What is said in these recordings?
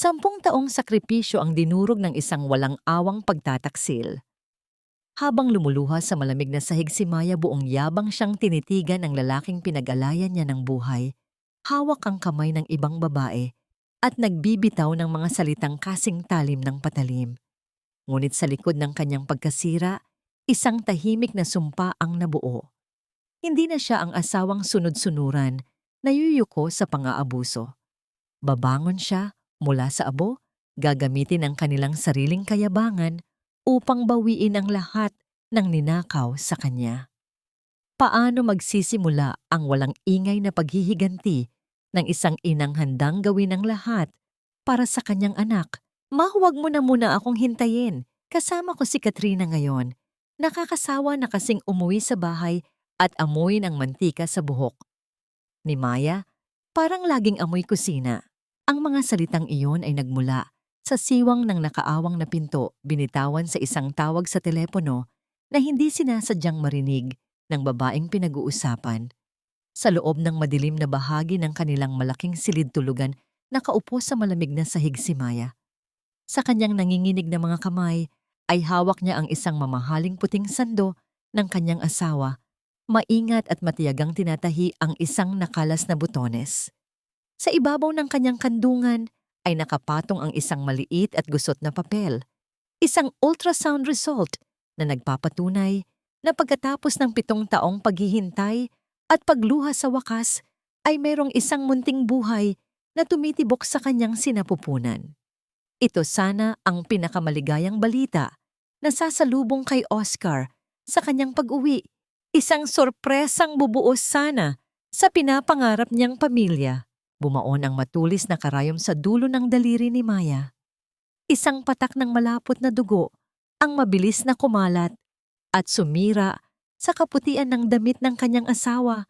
10 taong sakripisyo ang dinurog ng isang walang awang pagtataksil. Habang lumuluha sa malamig na sahig si Maya, buong yabang siyang tinitigan ng lalaking pinag-alayan niya ng buhay. Hawak ang kamay ng ibang babae at nagbibitaw ng mga salitang kasing talim ng patalim. Ngunit sa likod ng kanyang pagkasira, isang tahimik na sumpa ang nabuo. Hindi na siya ang asawang sunod-sunuran, nayuyuko sa pang-aabuso. Babangon siya mula sa abo, gagamitin ang kanilang sariling kayabangan upang bawiin ang lahat ng ninakaw sa kanya. Paano magsisimula ang walang ingay na paghihiganti ng isang inang handang gawin ang lahat para sa kanyang anak? Huwag mo na muna akong hintayin. Kasama ko si Katrina ngayon. Nakakasawa na kasing umuwi sa bahay at amoy ng mantika sa buhok. Ni Maya, parang laging amoy kusina. Ang mga salitang iyon ay nagmula sa siwang ng nakaawang na pinto, binitawan sa isang tawag sa telepono na hindi sinasadyang marinig ng babaeng pinag-uusapan. Sa loob ng madilim na bahagi ng kanilang malaking silid tulugan, nakaupo sa malamig na sahig si Maya. Sa kanyang nanginginig na mga kamay ay hawak niya ang isang mamahaling puting sando ng kanyang asawa. Maingat at matiyagang tinatahi ang isang nakalas na butones. Sa ibabaw ng kanyang kandungan ay nakapatong ang isang maliit at gusot na papel. Isang ultrasound result na nagpapatunay na pagkatapos ng 7 taong paghihintay at pagluha sa wakas ay mayroong isang munting buhay na tumitibok sa kanyang sinapupunan. Ito sana ang pinakamaligayang balita na sasalubong kay Oscar sa kanyang pag-uwi. Isang sorpresang bubuos sana sa pinapangarap niyang pamilya. Bumaon ang matulis na karayom sa dulo ng daliri ni Maya. Isang patak ng malapot na dugo ang mabilis na kumalat at sumira sa kaputian ng damit ng kanyang asawa,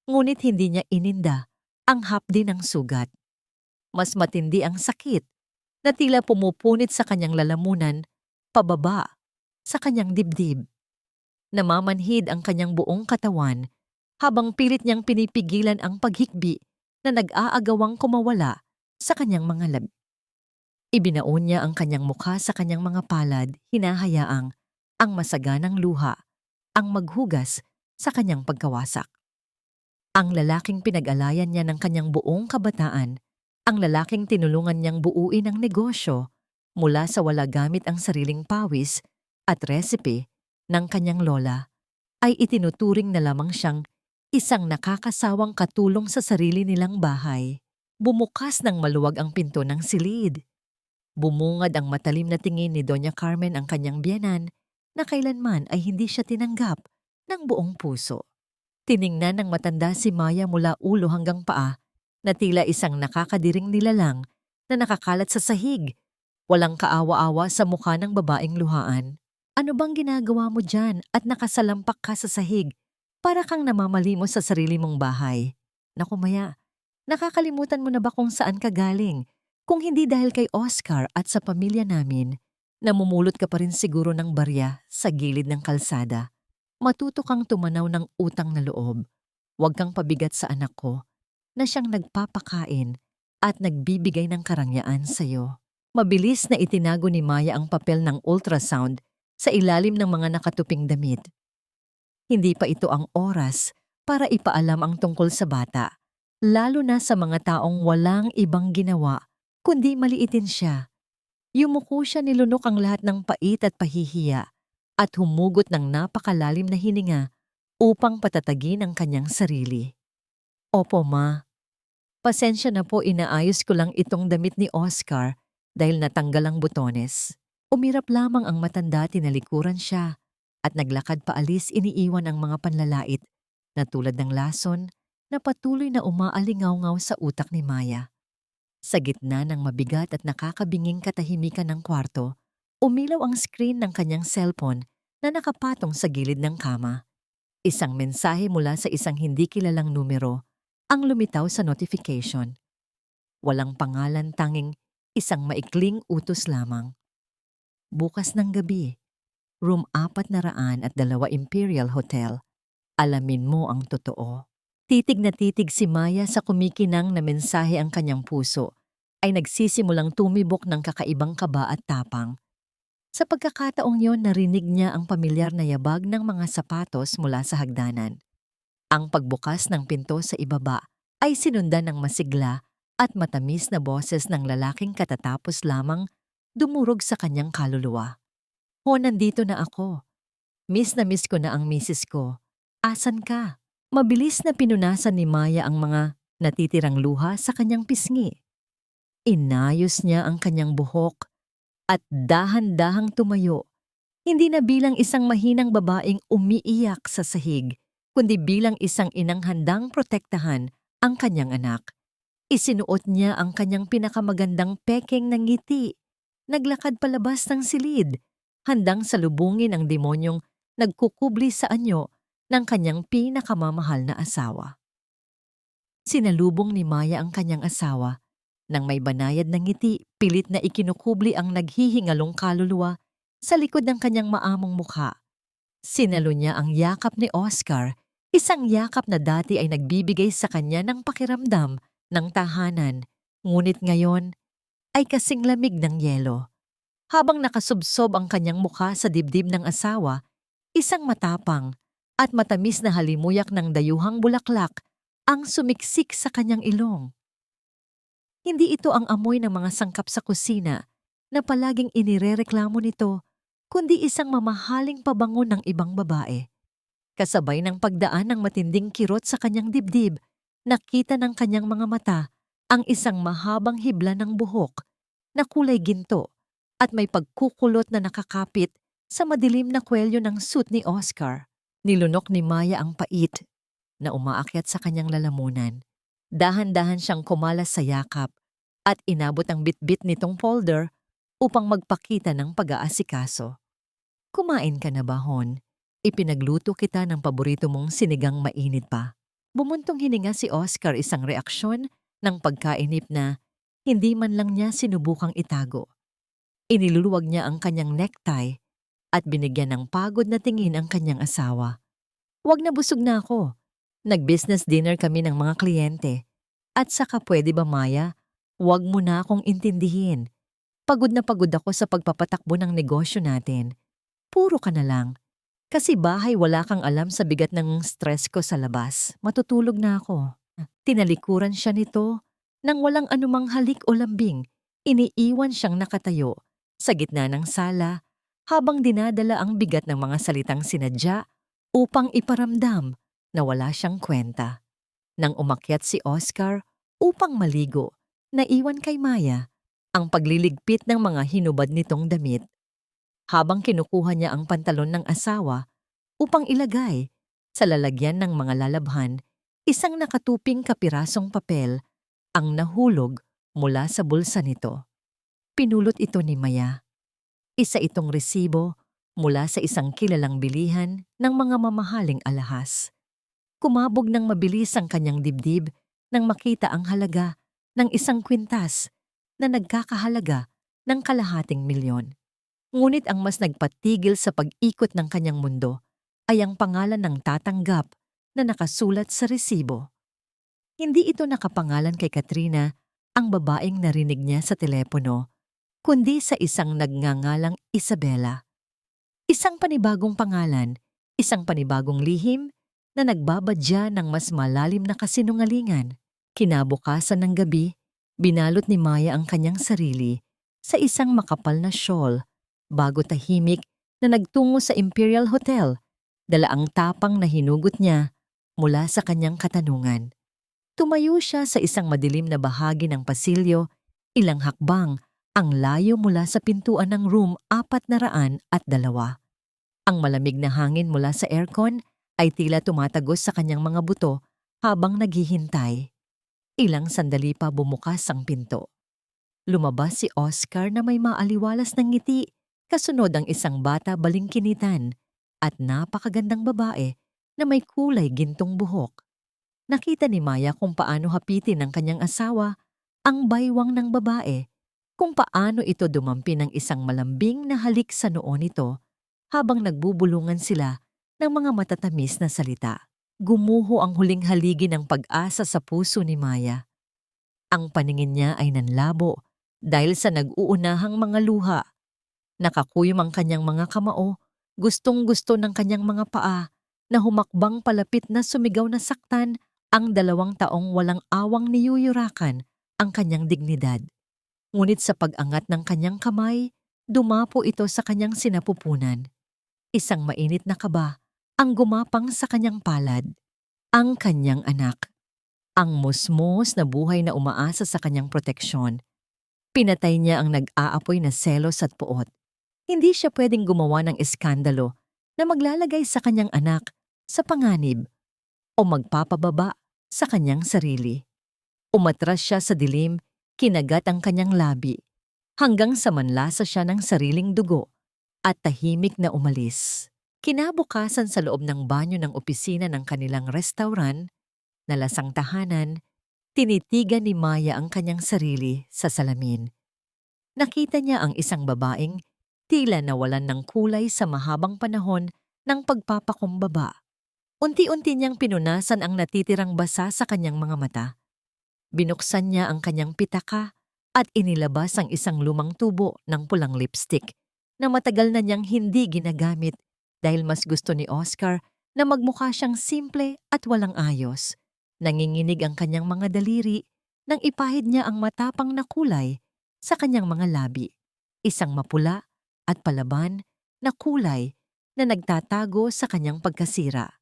ngunit hindi niya ininda ang hapdi ng sugat. Mas matindi ang sakit na tila pumupunit sa kanyang lalamunan pababa sa kanyang dibdib. Namamanhid ang kanyang buong katawan habang pilit niyang pinipigilan ang paghikbi na nag-aagawang kumawala sa kanyang mga labi. Ibinaon niya ang kanyang mukha sa kanyang mga palad, hinahayaang ang masaganang luha ang maghugas sa kanyang pagkawasak. Ang lalaking pinag-alayan niya ng kanyang buong kabataan, ang lalaking tinulungan niyang buuin ang negosyo mula sa wala gamit ang sariling pawis at resipe ng kanyang lola, ay itinuturing na lamang siyang isang nakakasawang katulong sa sarili nilang bahay. Bumukas ng maluwag ang pinto ng silid. Bumungad ang matalim na tingin ni Doña Carmen ang kanyang biyenan na kailanman ay hindi siya tinanggap ng buong puso. Tiningnan ng matanda si Maya mula ulo hanggang paa na tila isang nakakadiring nilalang na nakakalat sa sahig. Walang kaawa-awa sa mukha ng babaeng luhaan. Ano bang ginagawa mo dyan at nakasalampak ka sa sahig? Para kang namamalimos sa sarili mong bahay. Naku Maya, nakakalimutan mo na ba kung saan ka galing? Kung hindi dahil kay Oscar at sa pamilya namin, namumulot ka pa rin siguro ng barya sa gilid ng kalsada. Matuto kang tumanaw ng utang na loob. Huwag kang pabigat sa anak ko na siyang nagpapakain at nagbibigay ng karangyaan sa iyo. Mabilis na itinago ni Maya ang papel ng ultrasound sa ilalim ng mga nakatuping damit. Hindi pa ito ang oras para ipaalam ang tungkol sa bata, lalo na sa mga taong walang ibang ginawa kundi maliitin siya. Yumuko siya, nilunok ang lahat ng pait at pahihiya at humugot ng napakalalim na hininga upang patatagin ang kanyang sarili. Opo ma, pasensya na po, inaayos ko lang itong damit ni Oscar dahil natanggal ang butones. Umirap lamang ang matanda, tinalikuran siya at naglakad paalis, iniiwan ang mga panlalait na tulad ng lason na patuloy na umaalingaw-ngaw sa utak ni Maya. Sa gitna ng mabigat at nakakabinging katahimikan ng kwarto, umilaw ang screen ng kanyang cellphone na nakapatong sa gilid ng kama. Isang mensahe mula sa isang hindi kilalang numero ang lumitaw sa notification. Walang pangalan, tanging isang maikling utos lamang. Bukas ng gabi, room 402 Imperial Hotel. Alamin mo ang totoo. Titig na titig si Maya sa kumikinang na mensahe, ang kanyang puso ay nagsisimulang tumibok ng kakaibang kaba at tapang. Sa pagkakataong yon, narinig niya ang pamilyar na yabag ng mga sapatos mula sa hagdanan. Ang pagbukas ng pinto sa ibaba ay sinundan ng masigla at matamis na boses ng lalaking katatapos lamang dumurog sa kanyang kaluluwa. "Ho, nandito na ako. Miss na miss ko na ang misis ko. Asan ka?" Mabilis na pinunasan ni Maya ang mga natitirang luha sa kanyang pisngi. Inayos niya ang kanyang buhok at dahan-dahang tumayo, hindi na bilang isang mahinang babaeng umiiyak sa sahig, kundi bilang isang inang handang protektahan ang kanyang anak. Isinuot niya ang kanyang pinakamagandang pekeng ng ngiti. Naglakad palabas ng silid, handang salubungin ang demonyong nagkukubli sa anyo ng kanyang pinakamamahal na asawa. Sinalubong ni Maya ang kanyang asawa. Nang may banayad ng ngiti, pilit na ikinukubli ang naghihingalong kaluluwa sa likod ng kanyang maamong mukha. Sinalo niya ang yakap ni Oscar, isang yakap na dati ay nagbibigay sa kanya ng pakiramdam ng tahanan, ngunit ngayon ay kasing lamig ng yelo. Habang nakasubsob ang kanyang mukha sa dibdib ng asawa, isang matapang at matamis na halimuyak ng dayuhang bulaklak ang sumiksik sa kanyang ilong. Hindi ito ang amoy ng mga sangkap sa kusina na palaging inirereklamo nito, kundi isang mamahaling pabango ng ibang babae. Kasabay ng pagdaan ng matinding kirot sa kanyang dibdib, nakita ng kanyang mga mata ang isang mahabang hibla ng buhok na kulay ginto at may pagkukulot na nakakapit sa madilim na kwelyo ng suit ni Oscar. Nilunok ni Maya ang pait na umaakyat sa kanyang lalamunan. Dahan-dahan siyang kumalas sa yakap at inabot ang bitbit nitong folder upang magpakita ng pag-aasikaso. "Kumain ka na ba, Hon? Ipinagluto kita ng paborito mong sinigang mainit pa." Bumuntong hininga si Oscar, isang reaksyon ng pagkainip na hindi man lang niya sinubukang itago. Iniluluwag niya ang kanyang necktie at binigyan ng pagod na tingin ang kanyang asawa. "Wag na, busog na ako. Nag-business dinner kami ng mga kliyente. At saka pwede ba, Maya, wag mo na akong intindihin. Pagod na pagod ako sa pagpapatakbo ng negosyo natin. Puro ka na lang. Kasi bahay wala kang alam sa bigat ng stress ko sa labas. Matutulog na ako." Tinalikuran siya nito nang walang anumang halik o lambing. Iniiwan siyang nakatayo sa gitna ng sala habang dinadala ang bigat ng mga salitang sinadya upang iparamdam na wala siyang kwenta. Nang umakyat si Oscar upang maligo, naiwan kay Maya ang pagliligpit ng mga hinubad nitong damit. Habang kinukuha niya ang pantalon ng asawa upang ilagay sa lalagyan ng mga lalabhan, isang nakatuping kapirasong papel ang nahulog mula sa bulsa nito. Pinulot ito ni Maya. Isa itong resibo mula sa isang kilalang bilihan ng mga mamahaling alahas. Kumabog ng mabilis ang kanyang dibdib nang makita ang halaga ng isang kwintas na nagkakahalaga ng ₱250,000. Ngunit ang mas nagpatigil sa pag-ikot ng kanyang mundo ay ang pangalan ng tatanggap na nakasulat sa resibo. Hindi ito nakapangalan kay Katrina, ang babaeng narinig niya sa telepono, kundi sa isang nagngangalang Isabela. Isang panibagong pangalan, isang panibagong lihim na nagbabadya ng mas malalim na kasinungalingan. Kinabukasan ng gabi, binalot ni Maya ang kanyang sarili sa isang makapal na shawl bago tahimik na nagtungo sa Imperial Hotel, dala ang tapang na hinugot niya mula sa kanyang katanungan. Tumayo siya sa isang madilim na bahagi ng pasilyo, ilang hakbang ang layo mula sa pintuan ng room 402. Ang malamig na hangin mula sa aircon ay tila tumatagos sa kanyang mga buto habang naghihintay. Ilang sandali pa bumukas ang pinto. Lumabas si Oscar na may maaliwalas ng ngiti, kasunod ang isang bata balingkinitan at napakagandang babae na may kulay gintong buhok. Nakita ni Maya kung paano hapitin ng kanyang asawa ang baywang ng babae, kung paano ito dumampi ng isang malambing na halik sa noo nito habang nagbubulungan sila ng mga matatamis na salita. Gumuho ang huling haligi ng pag-asa sa puso ni Maya. Ang paningin niya ay nanlabo dahil sa nag-uunahang mga luha. Nakakuyom ang kanyang mga kamao, gustong-gusto ng kanyang mga paa na humakbang palapit na sumigaw na saktan ang 2 taong walang awang niyuyurakan ang kanyang dignidad. Ngunit sa pag-angat ng kanyang kamay, dumapo ito sa kanyang sinapupunan. Isang mainit na kaba ang gumapang sa kanyang palad. Ang kanyang anak. Ang musmos na buhay na umaasa sa kanyang proteksyon. Pinatay niya ang nag-aapoy na selos at puot. Hindi siya pwedeng gumawa ng eskandalo na maglalagay sa kanyang anak sa panganib o magpapababa sa kanyang sarili. Umatras siya sa dilim, kinagat ang kanyang labi, hanggang sa manlasa siya ng sariling dugo at tahimik na umalis. Kinabukasan sa loob ng banyo ng opisina ng kanilang restaurant, na lasang tahanan, tinitigan ni Maya ang kanyang sarili sa salamin. Nakita niya ang isang babaeng tila nawalan ng kulay sa mahabang panahon ng pagpapakumbaba. Unti-unti niyang pinunasan ang natitirang basa sa kanyang mga mata. Binuksan niya ang kanyang pitaka at inilabas ang isang lumang tubo ng pulang lipstick na matagal na niyang hindi ginagamit dahil mas gusto ni Oscar na magmukha siyang simple at walang ayos. Nanginginig ang kanyang mga daliri nang ipahid niya ang matapang na kulay sa kanyang mga labi. Isang mapula at palaban na kulay na nagtatago sa kanyang pagkasira.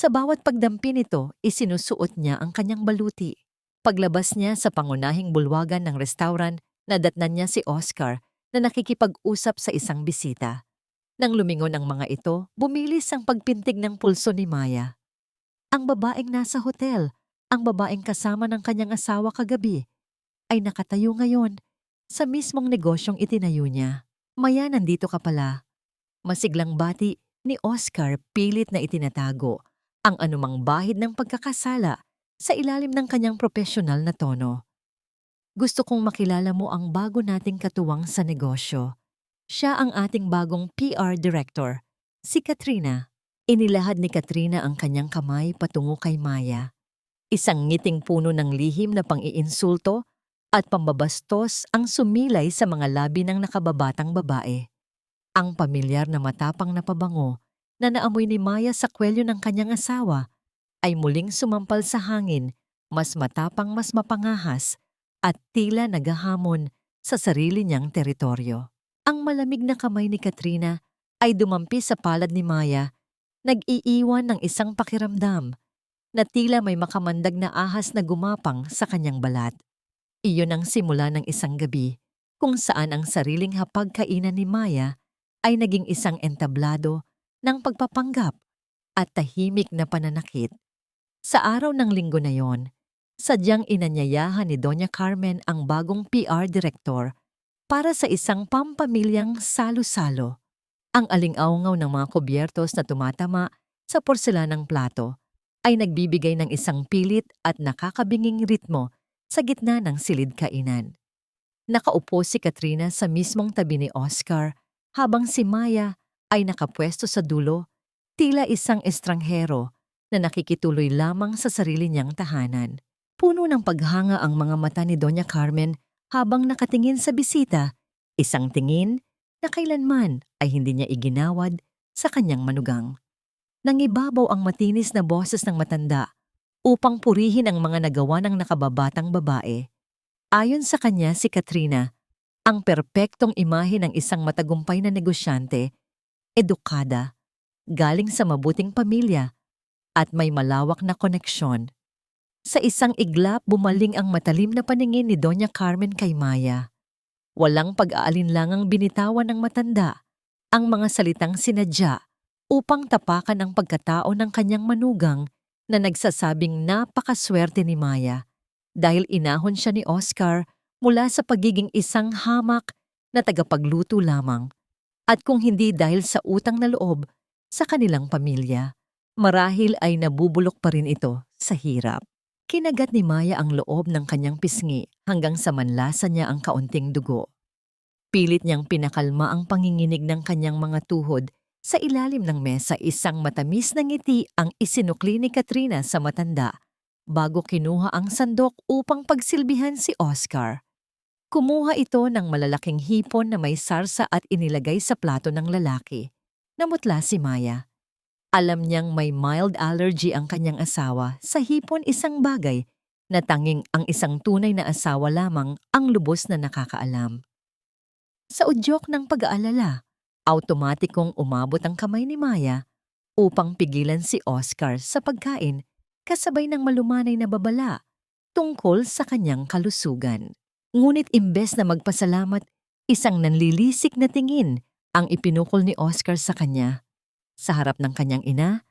Sa bawat pagdampi nito, isinusuot niya ang kanyang baluti. Paglabas niya sa pangunahing bulwagan ng restaurant, nadatnan niya si Oscar na nakikipag-usap sa isang bisita. Nang lumingon ang mga ito, bumilis ang pagpintig ng pulso ni Maya. Ang babaeng nasa hotel, ang babaeng kasama ng kanyang asawa kagabi, ay nakatayo ngayon sa mismong negosyong itinayo niya. Maya, nandito ka pala. Masiglang bati ni Oscar, pilit na itinatago ang anumang bahid ng pagkakasala sa ilalim ng kanyang profesional na tono. Gusto kong makilala mo ang bago nating katuwang sa negosyo. Siya ang ating bagong PR director, si Katrina. Inilahad ni Katrina ang kanyang kamay patungo kay Maya. Isang ngiting puno ng lihim na pang-iinsulto at pambabastos ang sumilay sa mga labi ng nakababatang babae. Ang pamilyar na matapang na pabango na naamoy ni Maya sa kwelyo ng kanyang asawa ay muling sumampal sa hangin, mas matapang, mas mapangahas at tila naghahamon sa sarili niyang teritoryo. Ang malamig na kamay ni Katrina ay dumampi sa palad ni Maya, nag-iiwan ng isang pakiramdam na tila may makamandag na ahas na gumapang sa kanyang balat. Iyon ang simula ng isang gabi kung saan ang sariling hapagkainan ni Maya ay naging isang entablado ng pagpapanggap at tahimik na pananakit. Sa araw ng linggo na yon, sadyang inanyayahan ni Doña Carmen ang bagong PR director para sa isang pampamilyang salo-salo. Ang aling-aungaw ng mga kubyertos na tumatama sa porselanang plato ay nagbibigay ng isang pilit at nakakabinging ritmo sa gitna ng silid kainan. Nakaupo si Katrina sa mismong tabi ni Oscar habang si Maya ay nakapwesto sa dulo, tila isang estranghero na nakikituloy lamang sa sarili niyang tahanan. Puno ng paghanga ang mga mata ni Doña Carmen habang nakatingin sa bisita, isang tingin na kailanman ay hindi niya iginawad sa kanyang manugang. Nangibabaw ang matinis na boses ng matanda upang purihin ang mga nagawa ng nakababatang babae. Ayon sa kanya, si Katrina, ang perpektong imahe ng isang matagumpay na negosyante, edukada, galing sa mabuting pamilya, at may malawak na koneksyon. Sa isang iglap, bumaling ang matalim na paningin ni Doña Carmen kay Maya. Walang pag-aalinlangang binitawan ng matanda ang mga salitang sinadya upang tapakan ang pagkatao ng kanyang manugang na nagsasabing napakaswerte ni Maya dahil inahon siya ni Oscar mula sa pagiging isang hamak na tagapagluto lamang at kung hindi dahil sa utang na loob sa kanilang pamilya, marahil ay nabubulok pa rin ito sa hirap. Kinagat ni Maya ang loob ng kanyang pisngi hanggang sa manlasa niya ang kaunting dugo. Pilit niyang pinakalma ang panginginig ng kanyang mga tuhod. Sa ilalim ng mesa, isang matamis na ngiti ang isinukli ni Katrina sa matanda bago kinuha ang sandok upang pagsilbihan si Oscar. Kumuha ito ng malalaking hipon na may sarsa at inilagay sa plato ng lalaki. Namutla si Maya. Alam niyang may mild allergy ang kanyang asawa sa hipon, isang bagay na tanging ang isang tunay na asawa lamang ang lubos na nakakaalam. Sa udyok ng pag-aalala, automatikong umabot ang kamay ni Maya upang pigilan si Oscar sa pagkain kasabay ng malumanay na babala tungkol sa kanyang kalusugan. Ngunit imbes na magpasalamat, isang nanlilisik na tingin ang ipinukol ni Oscar sa kanya. Sa harap ng kanyang ina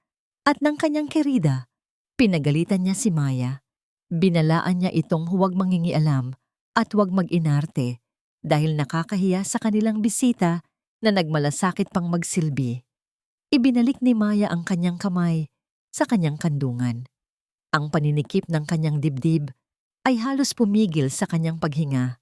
at ng kanyang kerida, pinagalitan niya si Maya. Binalaan niya itong huwag mangingialam at huwag mag-inarte dahil nakakahiya sa kanilang bisita na nagmalasakit pang magsilbi. Ibinalik ni Maya ang kanyang kamay sa kanyang kandungan. Ang paninikip ng kanyang dibdib ay halos pumigil sa kanyang paghinga.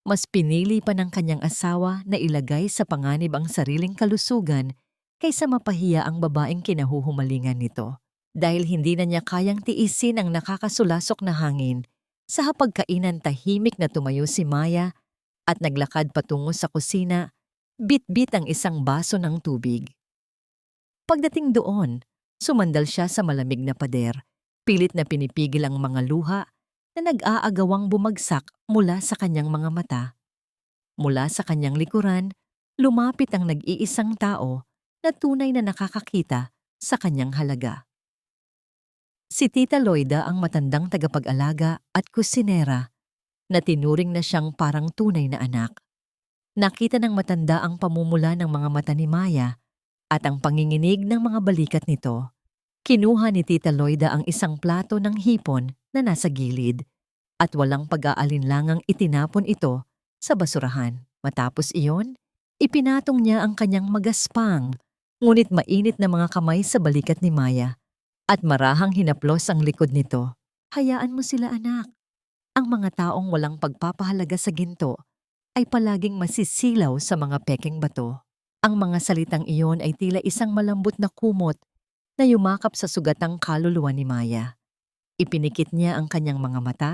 Mas pinili pa ng kanyang asawa na ilagay sa panganib ang sariling kalusugan kaysa mapahiya ang babaeng kinahuhumalingan nito. Dahil hindi na niya kayang tiisin ang nakakasulasok na hangin, sa hapagkainan tahimik na tumayo si Maya at naglakad patungo sa kusina, bit-bit ang isang baso ng tubig. Pagdating doon, sumandal siya sa malamig na pader, pilit na pinipigil ang mga luha na nag-aagawang bumagsak mula sa kanyang mga mata. Mula sa kanyang likuran, lumapit ang nag-iisang tao na tunay na nakakakita sa kanyang halaga. Si Tita Loida ang matandang tagapag-alaga at kusinera na tinuring na siyang parang tunay na anak. Nakita ng matanda ang pamumula ng mga mata ni Maya at ang panginginig ng mga balikat nito. Kinuha ni Tita Loida ang isang plato ng hipon na nasa gilid at walang pag-aalinlangang itinapon ito sa basurahan. Matapos iyon, ipinatong niya ang kanyang magaspang ngunit mainit na mga kamay sa balikat ni Maya at marahang hinaplos ang likod nito. Hayaan mo sila, anak. Ang mga taong walang pagpapahalaga sa ginto ay palaging masisilaw sa mga pekeng bato. Ang mga salitang iyon ay tila isang malambot na kumot na yumakap sa sugatang kaluluwa ni Maya. Ipinikit niya ang kanyang mga mata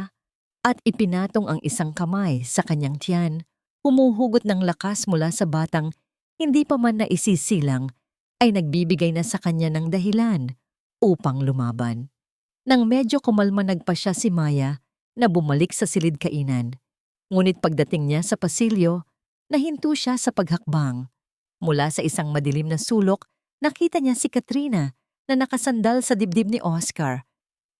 at ipinatong ang isang kamay sa kanyang tiyan, humuhugot ng lakas mula sa batang hindi pa man naisisilang ay nagbibigay na sa kanya ng dahilan upang lumaban. Nang medyo kumalma nagpa siya si Maya na bumalik sa silid kainan. Ngunit pagdating niya sa pasilyo, nahinto siya sa paghakbang. Mula sa isang madilim na sulok, nakita niya si Katrina na nakasandal sa dibdib ni Oscar.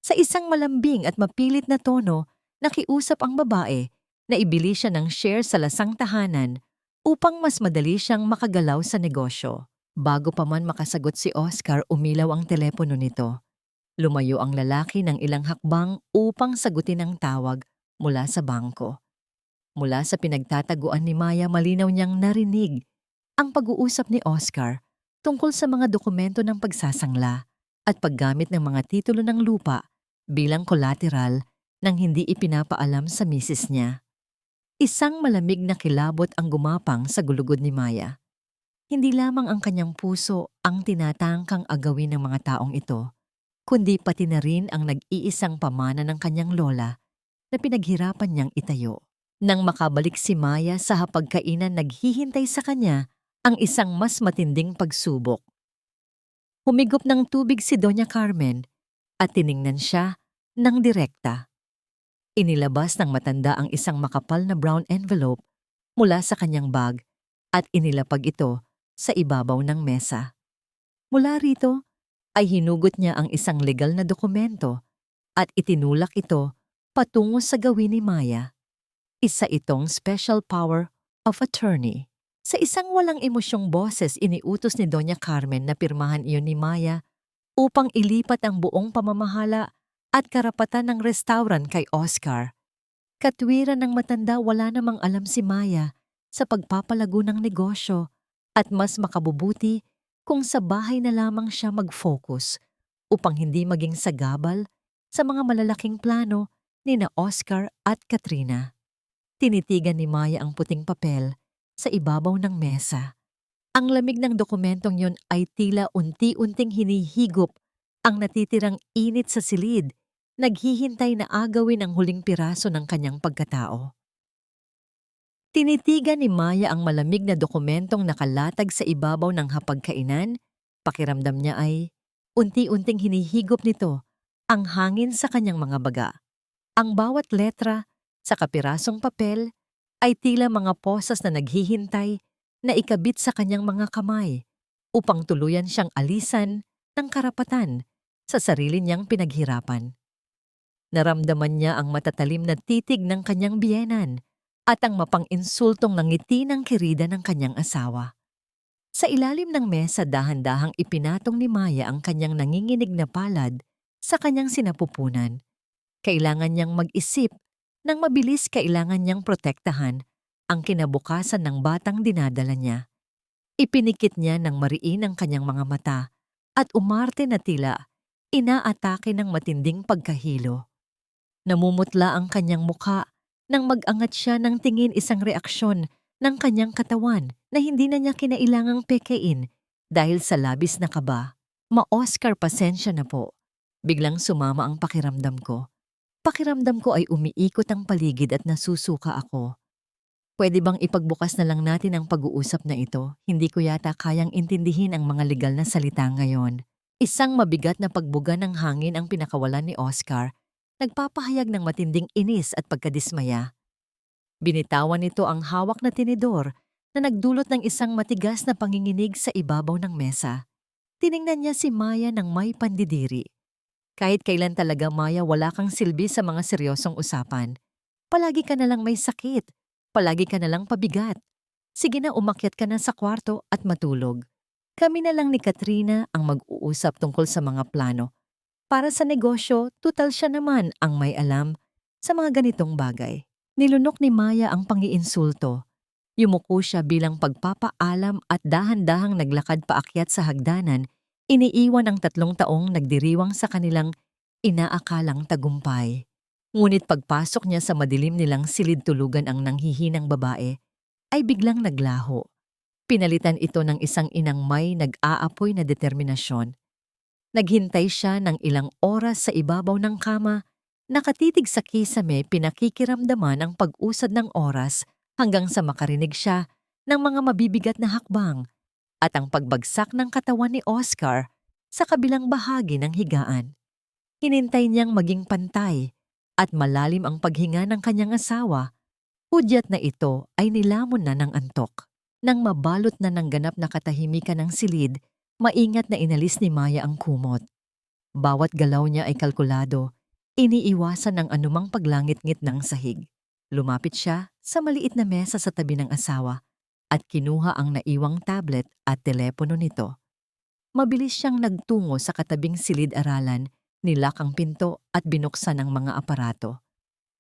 Sa isang malambing at mapilit na tono, nakiusap ang babae na ibili siya ng share sa lasang tahanan upang mas madali siyang makagalaw sa negosyo. Bago pa man makasagot si Oscar, umilaw ang telepono nito. Lumayo ang lalaki ng ilang hakbang upang sagutin ang tawag mula sa bangko. Mula sa pinagtataguan ni Maya, malinaw niyang narinig ang pag-uusap ni Oscar tungkol sa mga dokumento ng pagsasangla at paggamit ng mga titulo ng lupa bilang collateral nang hindi ipinapaalam sa misis niya. Isang malamig na kilabot ang gumapang sa gulugod ni Maya. Hindi lamang ang kanyang puso ang tinatangkang agawin ng mga taong ito, kundi pati na rin ang nag-iisang pamana ng kanyang lola na pinaghirapan niyang itayo. Nang makabalik si Maya sa hapagkainan, naghihintay sa kanya ang isang mas matinding pagsubok. Humigop ng tubig si Doña Carmen at tiningnan siya ng direkta. Inilabas ng matanda ang isang makapal na brown envelope mula sa kanyang bag at inilapag ito sa ibabaw ng mesa. Mula rito ay hinugot niya ang isang legal na dokumento at itinulak ito patungo sa gawin ni Maya. Isa itong special power of attorney. Sa isang walang emosyong boses, iniutos ni Doña Carmen na pirmahan iyon ni Maya upang ilipat ang buong pamamahala at karapatan ng restaurant kay Oscar. Katwiran ng matanda, wala namang alam si Maya sa pagpapalago ng negosyo at mas makabubuti kung sa bahay na lamang siya mag-focus upang hindi maging sagabal sa mga malalaking plano ni na Oscar at Katrina. Tinitigan ni Maya ang puting papel sa ibabaw ng mesa. Ang lamig ng dokumentong yun ay tila unti-unting hinihigop ang natitirang init sa silid naghihintay na agawin ang huling piraso ng kanyang pagkatao. Tinitigan ni Maya ang malamig na dokumentong nakalatag sa ibabaw ng hapagkainan. Pakiramdam niya ay unti-unting hinihigop nito ang hangin sa kanyang mga baga. Ang bawat letra sa kapirasong papel ay tila mga posas na naghihintay na ikabit sa kanyang mga kamay upang tuluyan siyang alisan ng karapatan sa sarili niyang pinaghirapan. Naramdaman niya ang matatalim na titig ng kanyang biyenan at ang mapang-insultong ngiti ng kirida ng kanyang asawa. Sa ilalim ng mesa dahan-dahang ipinatong ni Maya ang kanyang nanginginig na palad sa kanyang sinapupunan. Kailangan niyang mag-isip ng mabilis, kailangan niyang protektahan ang kinabukasan ng batang dinadala niya. Ipinikit niya ng mariin ang kanyang mga mata at umarte na tila inaatake ng matinding pagkahilo. Namumutla ang kanyang mukha nang mag-angat siya ng tingin, isang reaksyon ng kanyang katawan na hindi na niya kinailangang pekein dahil sa labis na kaba. "Ma-Oscar, pasensya na po." Biglang sumama ang pakiramdam ko. Pakiramdam ko ay umiikot ang paligid at nasusuka ako. Pwede bang ipagbukas na lang natin ang pag-uusap na ito? Hindi ko yata kayang intindihin ang mga legal na salita ngayon. Isang mabigat na pagbuga ng hangin ang pinakawalan ni Oscar, nagpapahayag ng matinding inis at pagkadismaya. Binitawan nito ang hawak na tinidor na nagdulot ng isang matigas na panginginig sa ibabaw ng mesa. Tiningnan niya si Maya ng may pandidiri. Kahit kailan talaga, Maya, wala kang silbi sa mga seryosong usapan. Palagi ka na lang may sakit. Palagi ka na lang pabigat. Sige na, umakyat ka na sa kwarto at matulog. Kami na lang ni Katrina ang mag-uusap tungkol sa mga plano. Para sa negosyo, tutal siya naman ang may alam sa mga ganitong bagay. Nilunok ni Maya ang pangiinsulto. Yumuko siya bilang pagpapaalam at dahan-dahang naglakad paakyat sa hagdanan, iniiwan ang 3 taong nagdiriwang sa kanilang inaakalang tagumpay. Ngunit pagpasok niya sa madilim nilang silid-tulugan, ang nanghihinang babae ay biglang naglaho. Pinalitan ito ng isang inang may nag-aapoy na determinasyon. Naghintay siya ng ilang oras sa ibabaw ng kama, nakatitig sa kisame, pinakikiramdaman ang pag-usad ng oras hanggang sa makarinig siya ng mga mabibigat na hakbang at ang pagbagsak ng katawan ni Oscar sa kabilang bahagi ng higaan. Hinintay niyang maging pantay at malalim ang paghinga ng kanyang asawa. Hudyat na ito ay nilamon na ng antok. Nang mabalot na ng ganap na katahimikan ng silid, maingat na inalis ni Maya ang kumot. Bawat galaw niya ay kalkulado, iniiwasan ng anumang paglangit-ngit ng sahig. Lumapit siya sa maliit na mesa sa tabi ng asawa at kinuha ang naiwang tablet at telepono nito. Mabilis siyang nagtungo sa katabing silid-aralan, nilak ang pinto at binuksan ang mga aparato.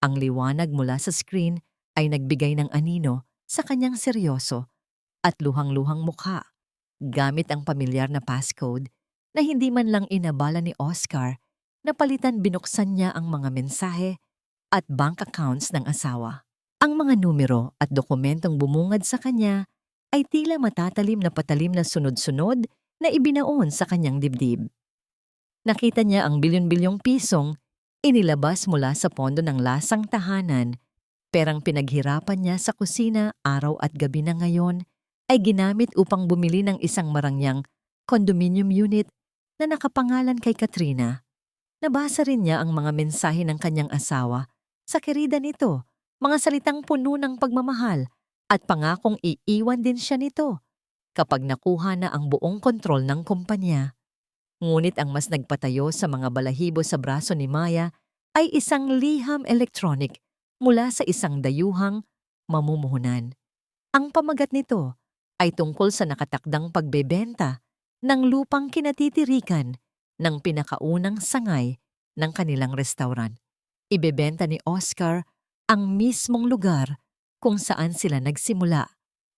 Ang liwanag mula sa screen ay nagbigay ng anino sa kanyang seryoso at luhang-luhang mukha. Gamit ang pamilyar na passcode na hindi man lang inabala ni Oscar, napalitan binuksan niya ang mga mensahe at bank accounts ng asawa. Ang mga numero at dokumentong bumungad sa kanya ay tila matatalim na patalim na sunod-sunod na ibinaon sa kanyang dibdib. Nakita niya ang bilyon-bilyong pisong inilabas mula sa pondo ng lasang tahanan, perang pinaghirapan niya sa kusina araw at gabi na ngayon ay ginamit upang bumili ng isang marangyang condominium unit na nakapangalan kay Katrina. Nabasa rin niya ang mga mensahe ng kanyang asawa sa kirida nito, mga salitang puno ng pagmamahal at pangakong iiwan din siya nito kapag nakuha na ang buong kontrol ng kumpanya. Ngunit ang mas nagpatayo sa mga balahibo sa braso ni Maya ay isang liham electronic mula sa isang dayuhang mamumuhunan. Ang pamagat nito ay tungkol sa nakatakdang pagbebenta ng lupang kinatitirikan ng pinakaunang sangay ng kanilang restaurant. Ibebenta ni Oscar ang mismong lugar kung saan sila nagsimula,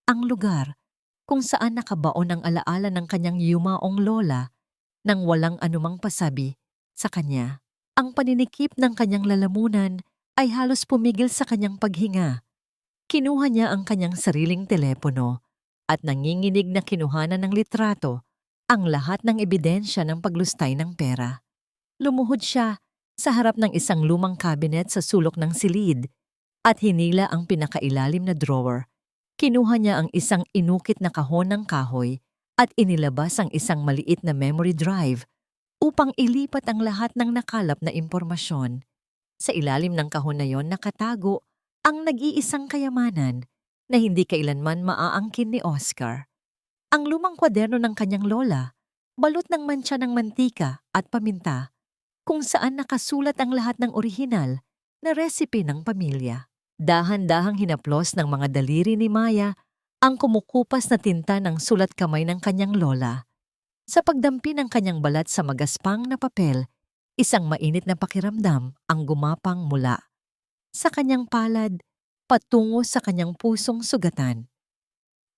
ang lugar kung saan nakabaon ang alaala ng kanyang yumaong lola nang walang anumang pasabi sa kanya. Ang paninikip ng kanyang lalamunan ay halos pumigil sa kanyang paghinga. Kinuha niya ang kanyang sariling telepono at nanginginig na kinuhanan ng litrato ang lahat ng ebidensya ng paglustay ng pera. Lumuhod siya sa harap ng isang lumang cabinet sa sulok ng silid at hinila ang pinakailalim na drawer. Kinuha niya ang isang inukit na kahon ng kahoy at inilabas ang isang maliit na memory drive upang ilipat ang lahat ng nakalap na impormasyon. Sa ilalim ng kahon na yon nakatago ang nag-iisang kayamanan na hindi kailanman maaangkin ni Oscar. Ang lumang kwaderno ng kanyang lola, balot ng mantsa ng mantika at paminta, kung saan nakasulat ang lahat ng orihinal na recipe ng pamilya. Dahan-dahang hinaplos ng mga daliri ni Maya ang kumukupas na tinta ng sulat kamay ng kanyang lola. Sa pagdampi ng kanyang balat sa magaspang na papel, isang mainit na pakiramdam ang gumapang mula sa kanyang palad patungo sa kanyang pusong sugatan.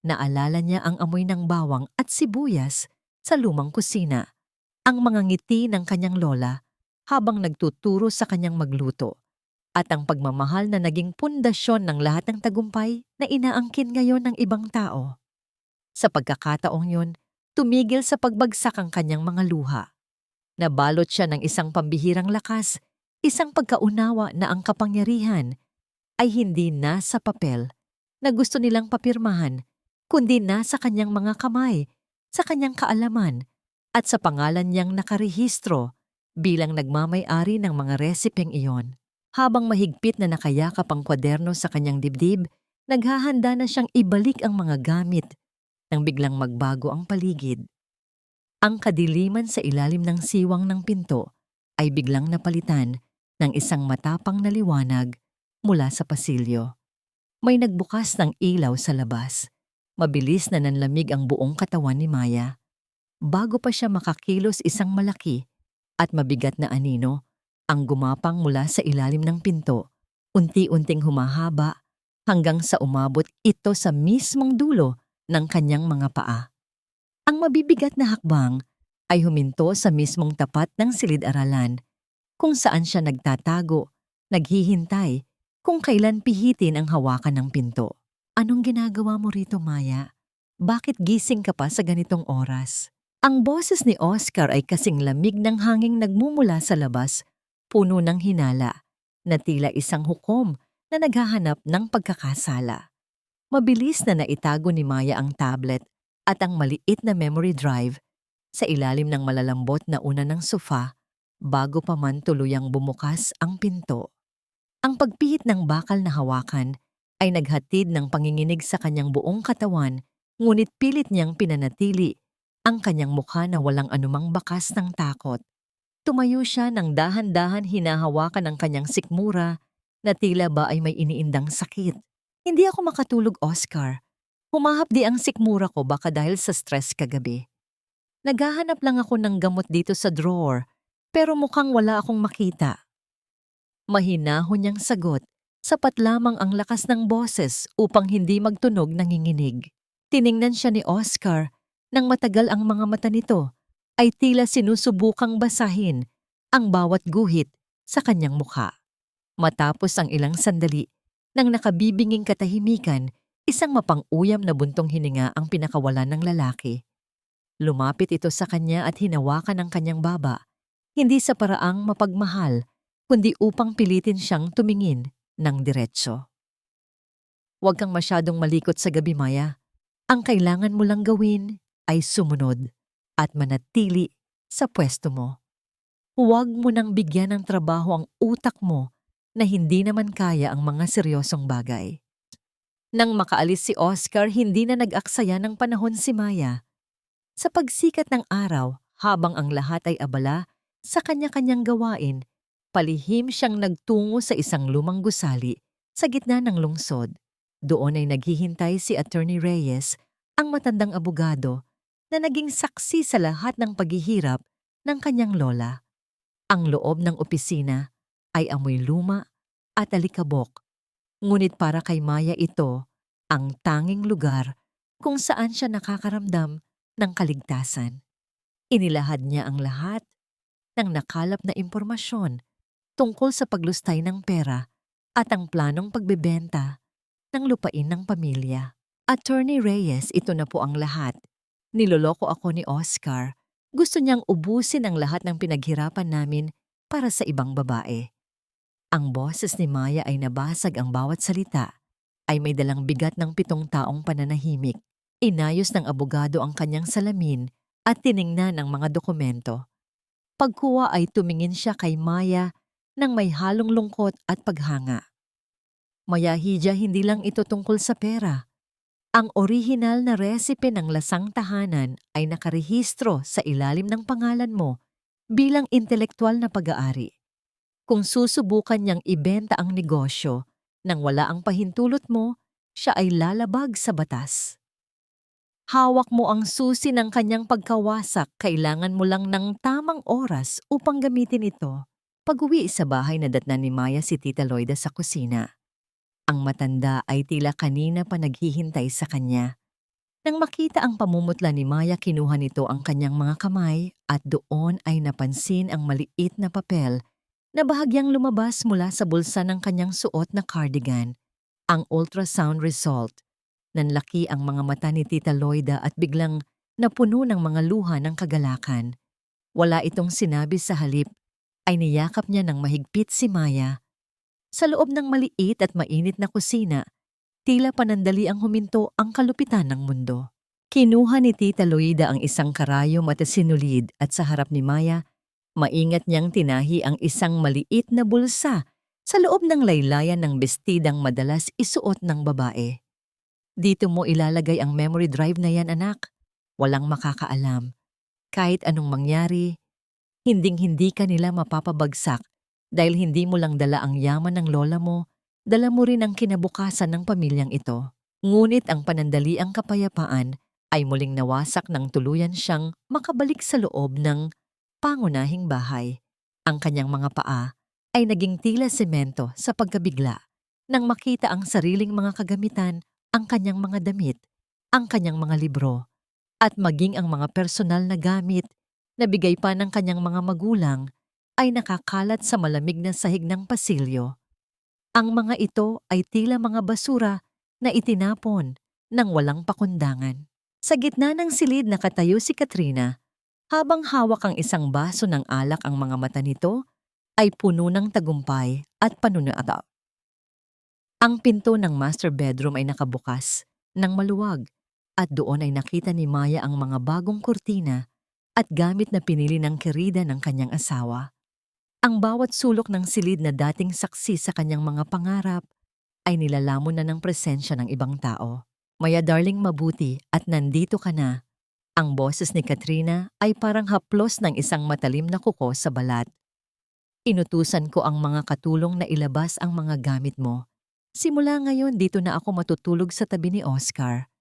Naalala niya ang amoy ng bawang at sibuyas sa lumang kusina, ang mga ngiti ng kanyang lola habang nagtuturo sa kanyang magluto, at ang pagmamahal na naging pundasyon ng lahat ng tagumpay na inaangkin ngayon ng ibang tao. Sa pagkakataong yun, tumigil sa pagbagsak ang kanyang mga luha. Nabalot siya ng isang pambihirang lakas, isang pagkaunawa na ang kapangyarihan ay hindi nasa papel na gusto nilang papirmahan, kundi nasa kanyang mga kamay, sa kanyang kaalaman, at sa pangalan niyang nakarehistro bilang nagmamay-ari ng mga resepeng iyon. Habang mahigpit na nakayakap ang kwaderno sa kanyang dibdib, naghahanda na siyang ibalik ang mga gamit nang biglang magbago ang paligid. Ang kadiliman sa ilalim ng siwang ng pinto ay biglang napalitan ng isang matapang na liwanag mula sa pasilyo. May nagbukas ng ilaw sa labas. Mabilis na nanlamig ang buong katawan ni Maya. Bago pa siya makakilos, isang malaki at mabigat na anino ang gumapang mula sa ilalim ng pinto, unti-unting humahaba hanggang sa umabot ito sa mismong dulo ng kanyang mga paa. Ang mabibigat na hakbang ay huminto sa mismong tapat ng silid-aralan, kung saan siya nagtatago, naghihintay kung kailan pihitin ang hawakan ng pinto. Anong ginagawa mo rito, Maya? Bakit gising ka pa sa ganitong oras? Ang boses ni Oscar ay kasing lamig ng hanging nagmumula sa labas, puno ng hinala, na tila isang hukom na naghahanap ng pagkakasala. Mabilis na naitago ni Maya ang tablet at ang maliit na memory drive sa ilalim ng malalambot na una ng sofa bago pa man tuluyang bumukas ang pinto. Ang pagpihit ng bakal na hawakan ay naghatid ng panginginig sa kanyang buong katawan, ngunit pilit niyang pinanatili ang kanyang mukha na walang anumang bakas ng takot. Tumayo siya ng dahan-dahan, hinahawakan ang kanyang sikmura na tila ba ay may iniindang sakit. Hindi ako makatulog, Oscar. Humahapdi ang sikmura ko, baka dahil sa stress kagabi. Naghahanap lang ako ng gamot dito sa drawer, pero mukhang wala akong makita. Mahinahon niyang sagot, sapat lamang ang lakas ng boses upang hindi magtunog nanginginig. Tiningnan siya ni Oscar nang matagal. Ang mga mata nito ay tila sinusubukang basahin ang bawat guhit sa kanyang mukha. Matapos ang ilang sandali, nang nakabibinging katahimikan, isang mapang-uyam na buntong hininga ang pinakawalan ng lalaki. Lumapit ito sa kanya at hinawakan ang kanyang baba, hindi sa paraang mapagmahal, kundi upang pilitin siyang tumingin ng diretso. Huwag kang masyadong malikot sa gabi, Maya. Ang kailangan mo lang gawin ay sumunod at manatili sa pwesto mo. Huwag mo nang bigyan ng trabaho ang utak mo na hindi naman kaya ang mga seryosong bagay. Nang makaalis si Oscar, hindi na nag-aksaya ng panahon si Maya. Sa pagsikat ng araw, habang ang lahat ay abala sa kanya-kanyang gawain, palihim siyang nagtungo sa isang lumang gusali sa gitna ng lungsod. Doon ay naghihintay si Attorney Reyes, ang matandang abogado, na naging saksi sa lahat ng paghihirap ng kanyang lola. Ang loob ng opisina ay amoy luma at alikabok, ngunit para kay Maya ito ang tanging lugar kung saan siya nakakaramdam ng kaligtasan. Inilahad niya ang lahat ng nakalap na impormasyon tungkol sa paglustay ng pera at ang planong pagbebenta ng lupain ng pamilya. Attorney Reyes, ito na po ang lahat. Niloloko ako ni Oscar. Gusto niyang ubusin ang lahat ng pinaghirapan namin para sa ibang babae. Ang boses ni Maya ay nabasag, ang bawat salita ay may dalang bigat ng 7 taong pananahimik. Inayos ng abogado ang kanyang salamin at tiningnan ang mga dokumento. Pagkuha ay tumingin siya kay Maya nang may halong lungkot at paghanga. Maya Hija, hindi lang ito tungkol sa pera. Ang orihinal na resipe ng lasang tahanan ay nakarehistro sa ilalim ng pangalan mo bilang intelektual na pag-aari. Kung susubukan niyang ibenta ang negosyo nang wala ang pahintulot mo, siya ay lalabag sa batas. Hawak mo ang susi ng kanyang pagkawasak, kailangan mo lang ng tamang oras upang gamitin ito. Pag-uwi sa bahay, nadatnan ni Maya si Tita Loida sa kusina. Ang matanda ay tila kanina pa naghihintay sa kanya. Nang makita ang pamumutla ni Maya, kinuha nito ang kanyang mga kamay at doon ay napansin ang maliit na papel na bahagyang lumabas mula sa bulsa ng kanyang suot na cardigan. Ang ultrasound result. Nanlaki ang mga mata ni Tita Loida at biglang napuno ng mga luha ng kagalakan. Wala itong sinabi, sa halip ay niyakap niya ng mahigpit si Maya. Sa loob ng maliit at mainit na kusina, tila panandali ang huminto ang kalupitan ng mundo. Kinuha ni Tita Loida ang isang karayom at sinulid, at sa harap ni Maya, maingat niyang tinahi ang isang maliit na bulsa sa loob ng laylayan ng bestidang madalas isuot ng babae. Dito mo ilalagay ang memory drive na yan, anak. Walang makakaalam. Kahit anong mangyari, hinding-hindi ka nila mapapabagsak dahil hindi mo lang dala ang yaman ng lola mo, dala mo rin ang kinabukasan ng pamilyang ito. Ngunit ang panandaliang kapayapaan ay muling nawasak nang tuluyan siyang makabalik sa loob ng pangunahing bahay. Ang kanyang mga paa ay naging tila semento sa pagkabigla nang makita ang sariling mga kagamitan, ang kanyang mga damit, ang kanyang mga libro, at maging ang mga personal na gamit na bigay pa ng kanyang mga magulang ay nakakalat sa malamig na sahig ng pasilyo. Ang mga ito ay tila mga basura na itinapon ng walang pakundangan. Sa gitna ng silid nakatayo si Katrina. Habang hawak ang isang baso ng alak, ang mga mata nito ay puno ng tagumpay at panunuat. Ang pinto ng master bedroom ay nakabukas ng maluwag at doon ay nakita ni Maya ang mga bagong kurtina at gamit na pinili ng kerida ng kanyang asawa. Ang bawat sulok ng silid na dating saksi sa kanyang mga pangarap ay nilalamon na ng presensya ng ibang tao. Maya darling, mabuti at nandito ka na. Ang boses ni Katrina ay parang haplos ng isang matalim na kuko sa balat. Inutusan ko ang mga katulong na ilabas ang mga gamit mo. Simula ngayon, dito na ako matutulog sa tabi ni Oscar.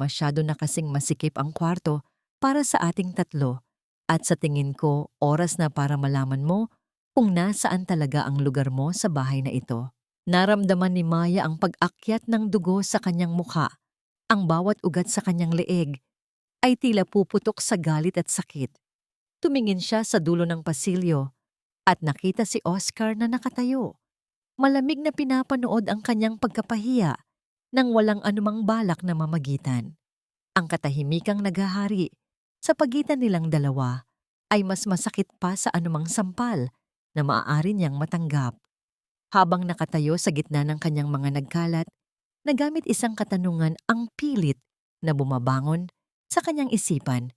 Masyado na kasing masikip ang kwarto para sa ating tatlo, at sa tingin ko, oras na para malaman mo kung nasaan talaga ang lugar mo sa bahay na ito. Naramdaman ni Maya ang pag-akyat ng dugo sa kanyang mukha. Ang bawat ugat sa kanyang leeg ay tila puputok sa galit at sakit. Tumingin siya sa dulo ng pasilyo at nakita si Oscar na nakatayo. Malamig na pinapanood ang kanyang pagkapahiya nang walang anumang balak na mamagitan. Ang katahimikang naghahari sa pagitan nilang dalawa ay mas masakit pa sa anumang sampal na maaari niyang matanggap. Habang nakatayo sa gitna ng kanyang mga nagkalat, nagamit isang katanungan ang pilit na bumabangon sa kanyang isipan.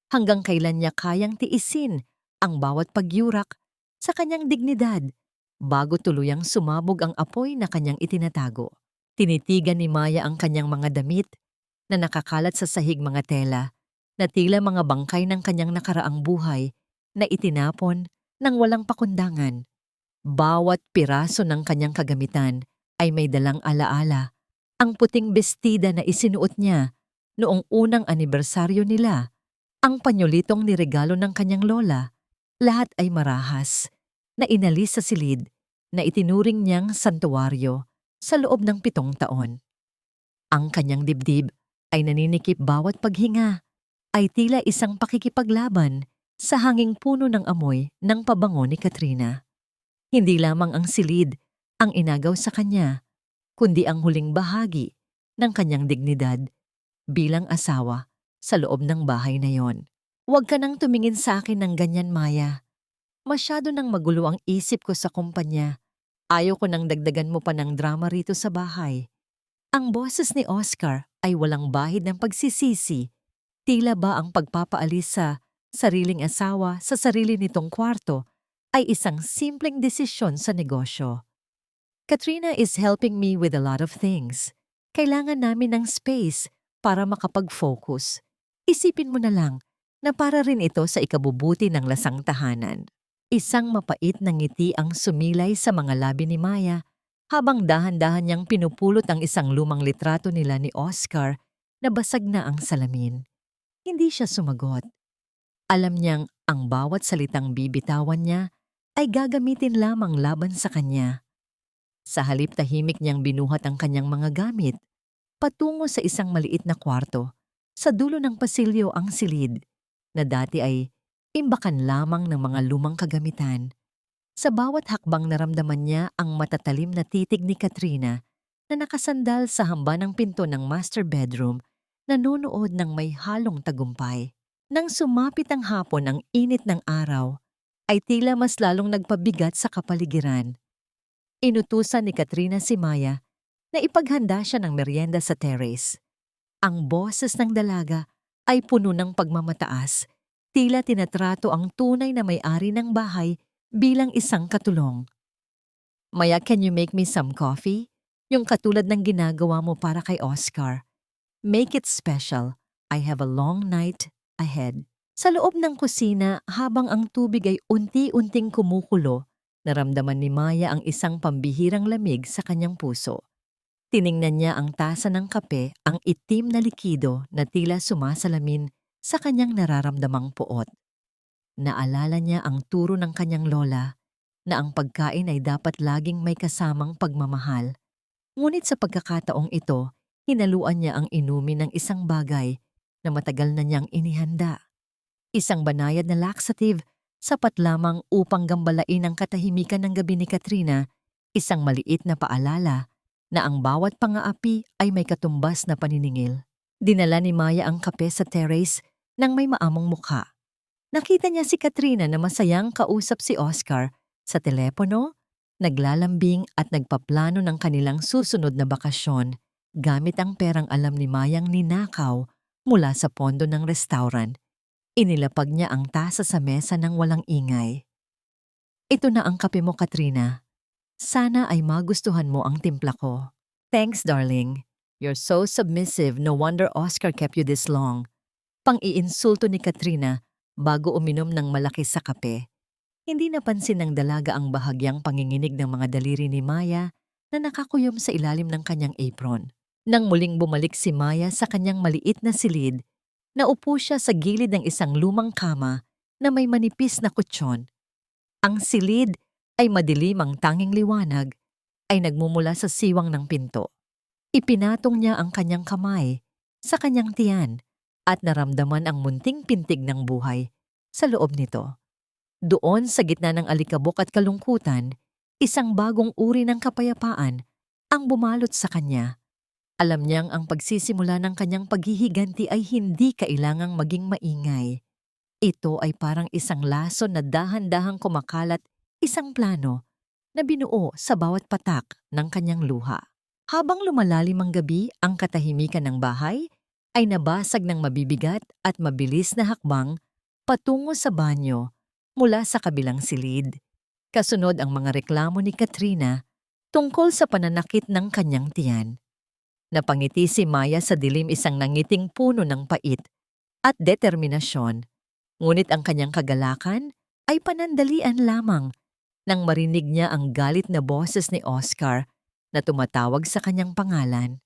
Hanggang kailan niya kayang tiisin ang bawat pagyurak sa kanyang dignidad bago tuluyang sumabog ang apoy na kanyang itinatago. Tinitigan ni Maya ang kanyang mga damit na nakakalat sa sahig, mga tela na tila mga bangkay ng kanyang nakaraang buhay na itinapon ng walang pakundangan. Bawat piraso ng kanyang kagamitan ay may dalang alaala. Ang puting bestida na isinuot niya noong unang anibersaryo nila, ang panyolitong niregalo ng kanyang lola, lahat ay marahas na inalis sa silid na itinuring niyang santuwaryo sa loob ng 7 taon. Ang kanyang dibdib ay naninikip, bawat paghinga ay tila isang pakikipaglaban sa hanging puno ng amoy ng pabango ni Katrina. Hindi lamang ang silid ang inagaw sa kanya, kundi ang huling bahagi ng kanyang dignidad bilang asawa sa loob ng bahay na yon. Huwag ka nang tumingin sa akin ng ganyan, Maya. Masyado nang magulo ang isip ko sa kumpanya. Ayaw ko nang dagdagan mo pa ng drama rito sa bahay. Ang boses ni Oscar ay walang bahid ng pagsisisi. Tila ba ang pagpapaalis sa sariling asawa sa sarili nitong kwarto ay isang simpleng desisyon sa negosyo. Katrina is helping me with a lot of things. Kailangan namin ng space para makapag-focus. Isipin mo na lang na para rin ito sa ikabubuti ng lasang tahanan. Isang mapait na ngiti ang sumilay sa mga labi ni Maya habang dahan-dahan niyang pinupulot ang isang lumang litrato nila ni Oscar na basag na ang salamin. Hindi siya sumagot. Alam niyang ang bawat salitang bibitawan niya ay gagamitin lamang laban sa kanya. Sa halip tahimik niyang binuhat ang kanyang mga gamit, patungo sa isang maliit na kwarto. Sa dulo ng pasilyo ang silid, na dati ay imbakan lamang ng mga lumang kagamitan. Sa bawat hakbang naramdaman niya ang matatalim na titig ni Katrina na nakasandal sa hamba ng pinto ng master bedroom, nanonood ng may halong tagumpay. Nang sumapit ang hapon ang init ng araw, ay tila mas lalong nagpabigat sa kapaligiran. Inutusan ni Katrina si Maya na ipaghanda siya ng merienda sa terrace. Ang boses ng dalaga ay puno ng pagmamataas, tila tinatrato ang tunay na may-ari ng bahay bilang isang katulong. Maya, can you make me some coffee? Yung katulad ng ginagawa mo para kay Oscar. Make it special. I have a long night ahead. Sa loob ng kusina, habang ang tubig ay unti-unting kumukulo, naramdaman ni Maya ang isang pambihirang lamig sa kanyang puso. Tiningnan niya ang tasa ng kape, ang itim na likido na tila sumasalamin sa kanyang nararamdamang puot. Naalala niya ang turo ng kanyang lola na ang pagkain ay dapat laging may kasamang pagmamahal. Ngunit sa pagkakataong ito, hinaluan niya ang inumin ng isang bagay na matagal na niyang inihanda. Isang banayad na laxative, sapat lamang upang gambalain ang katahimikan ng gabi ni Katrina, isang maliit na paalala na ang bawat pangaapi ay may katumbas na paniningil. Dinala ni Maya ang kape sa terrace nang may maamong mukha. Nakita niya si Katrina na masayang kausap si Oscar sa telepono, naglalambing at nagpaplano ng kanilang susunod na bakasyon gamit ang perang alam ni Mayang ninakaw mula sa pondo ng restaurant. Inilapag niya ang tasa sa mesa ng walang ingay. Ito na ang kape mo, Katrina. Sana ay magustuhan mo ang timpla ko. Thanks, darling. You're so submissive, no wonder Oscar kept you this long. Pang-iinsulto ni Katrina bago uminom ng malaki sa kape. Hindi napansin ng dalaga ang bahagyang panginginig ng mga daliri ni Maya na nakakuyom sa ilalim ng kanyang apron. Nang muling bumalik si Maya sa kanyang maliit na silid, naupo siya sa gilid ng isang lumang kama na may manipis na kutsyon. Ang silid ay madilim, ang tanging liwanag ay nagmumula sa siwang ng pinto. Ipinatong niya ang kanyang kamay sa kanyang tiyan at naramdaman ang munting pintig ng buhay sa loob nito. Doon sa gitna ng alikabok at kalungkutan, isang bagong uri ng kapayapaan ang bumalot sa kanya. Alam niyang ang pagsisimula ng kanyang paghihiganti ay hindi kailangang maging maingay. Ito ay parang isang laso na dahan-dahang kumakalat, isang plano na binuo sa bawat patak ng kanyang luha. Habang lumalalim ang gabi, ang katahimikan ng bahay ay nabasag ng mabibigat at mabilis na hakbang patungo sa banyo mula sa kabilang silid. Kasunod ang mga reklamo ni Katrina tungkol sa pananakit ng kanyang tiyan. Napangiti si Maya sa dilim, isang nangiting puno ng pait at determinasyon. Ngunit ang kanyang kagalakan ay panandalian lamang nang marinig niya ang galit na boses ni Oscar na tumatawag sa kanyang pangalan.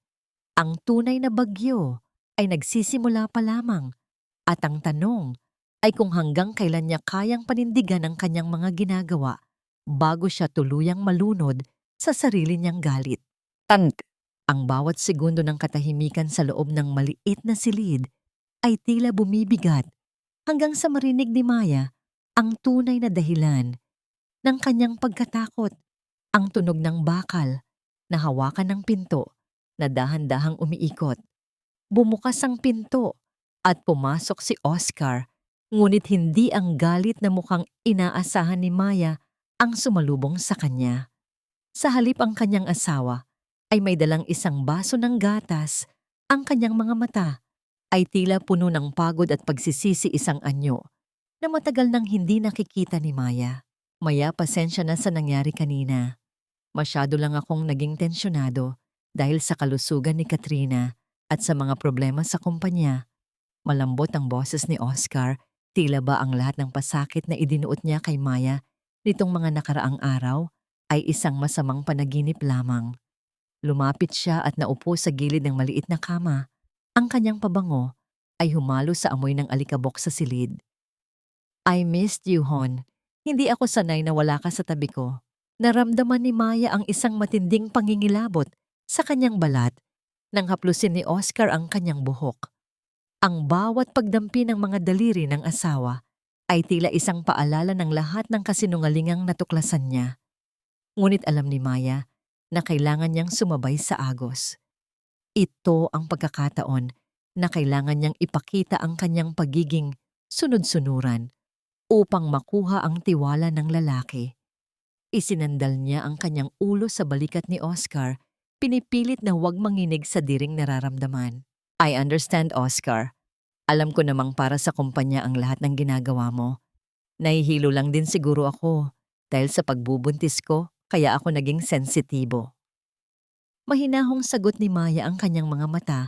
Ang tunay na bagyo ay nagsisimula pa lamang at ang tanong ay kung hanggang kailan niya kayang panindigan ang kanyang mga ginagawa bago siya tuluyang malunod sa sarili niyang galit. Ang bawat segundo ng katahimikan sa loob ng maliit na silid ay tila bumibigat hanggang sa marinig ni Maya ang tunay na dahilan ng kanyang pagkatakot, ang tunog ng bakal na hawakan ng pinto na dahan-dahang umiikot. Bumukas ang pinto at pumasok si Oscar Ngunit hindi ang galit na mukhang inaasahan ni Maya ang sumalubong sa kanya. Sa halip ang kanyang asawa ay may dalang isang baso ng gatas, ang kanyang mga mata ay tila puno ng pagod at pagsisisi, isang anyo na matagal nang hindi nakikita ni Maya. Maya, pasensya na sa nangyari kanina. Masyado lang akong naging tensyonado dahil sa kalusugan ni Katrina at sa mga problema sa kumpanya. Malambot ang boses ni Oscar, tila ba ang lahat ng pasakit na idinuot niya kay Maya nitong mga nakaraang araw ay isang masamang panaginip lamang. Lumapit siya at naupo sa gilid ng maliit na kama. Ang kanyang pabango ay humalo sa amoy ng alikabok sa silid. I missed you, Hon. Hindi ako sanay na wala ka sa tabi ko. Naramdaman ni Maya ang isang matinding pangingilabot sa kanyang balat nang haplusin ni Oscar ang kanyang buhok. Ang bawat pagdampi ng mga daliri ng asawa ay tila isang paalala ng lahat ng kasinungalingang natuklasan niya. Ngunit alam ni Maya na kailangan niyang sumabay sa agos. Ito ang pagkakataon na kailangan niyang ipakita ang kanyang pagiging sunod-sunuran upang makuha ang tiwala ng lalaki. Isinandal niya ang kanyang ulo sa balikat ni Oscar, pinipilit na huwag manginig sa diring nararamdaman. I understand, Oscar. Alam ko namang para sa kumpanya ang lahat ng ginagawa mo. Nahihilo lang din siguro ako dahil sa pagbubuntis ko, kaya ako naging sensitibo. Mahinahong sagot ni Maya, ang kanyang mga mata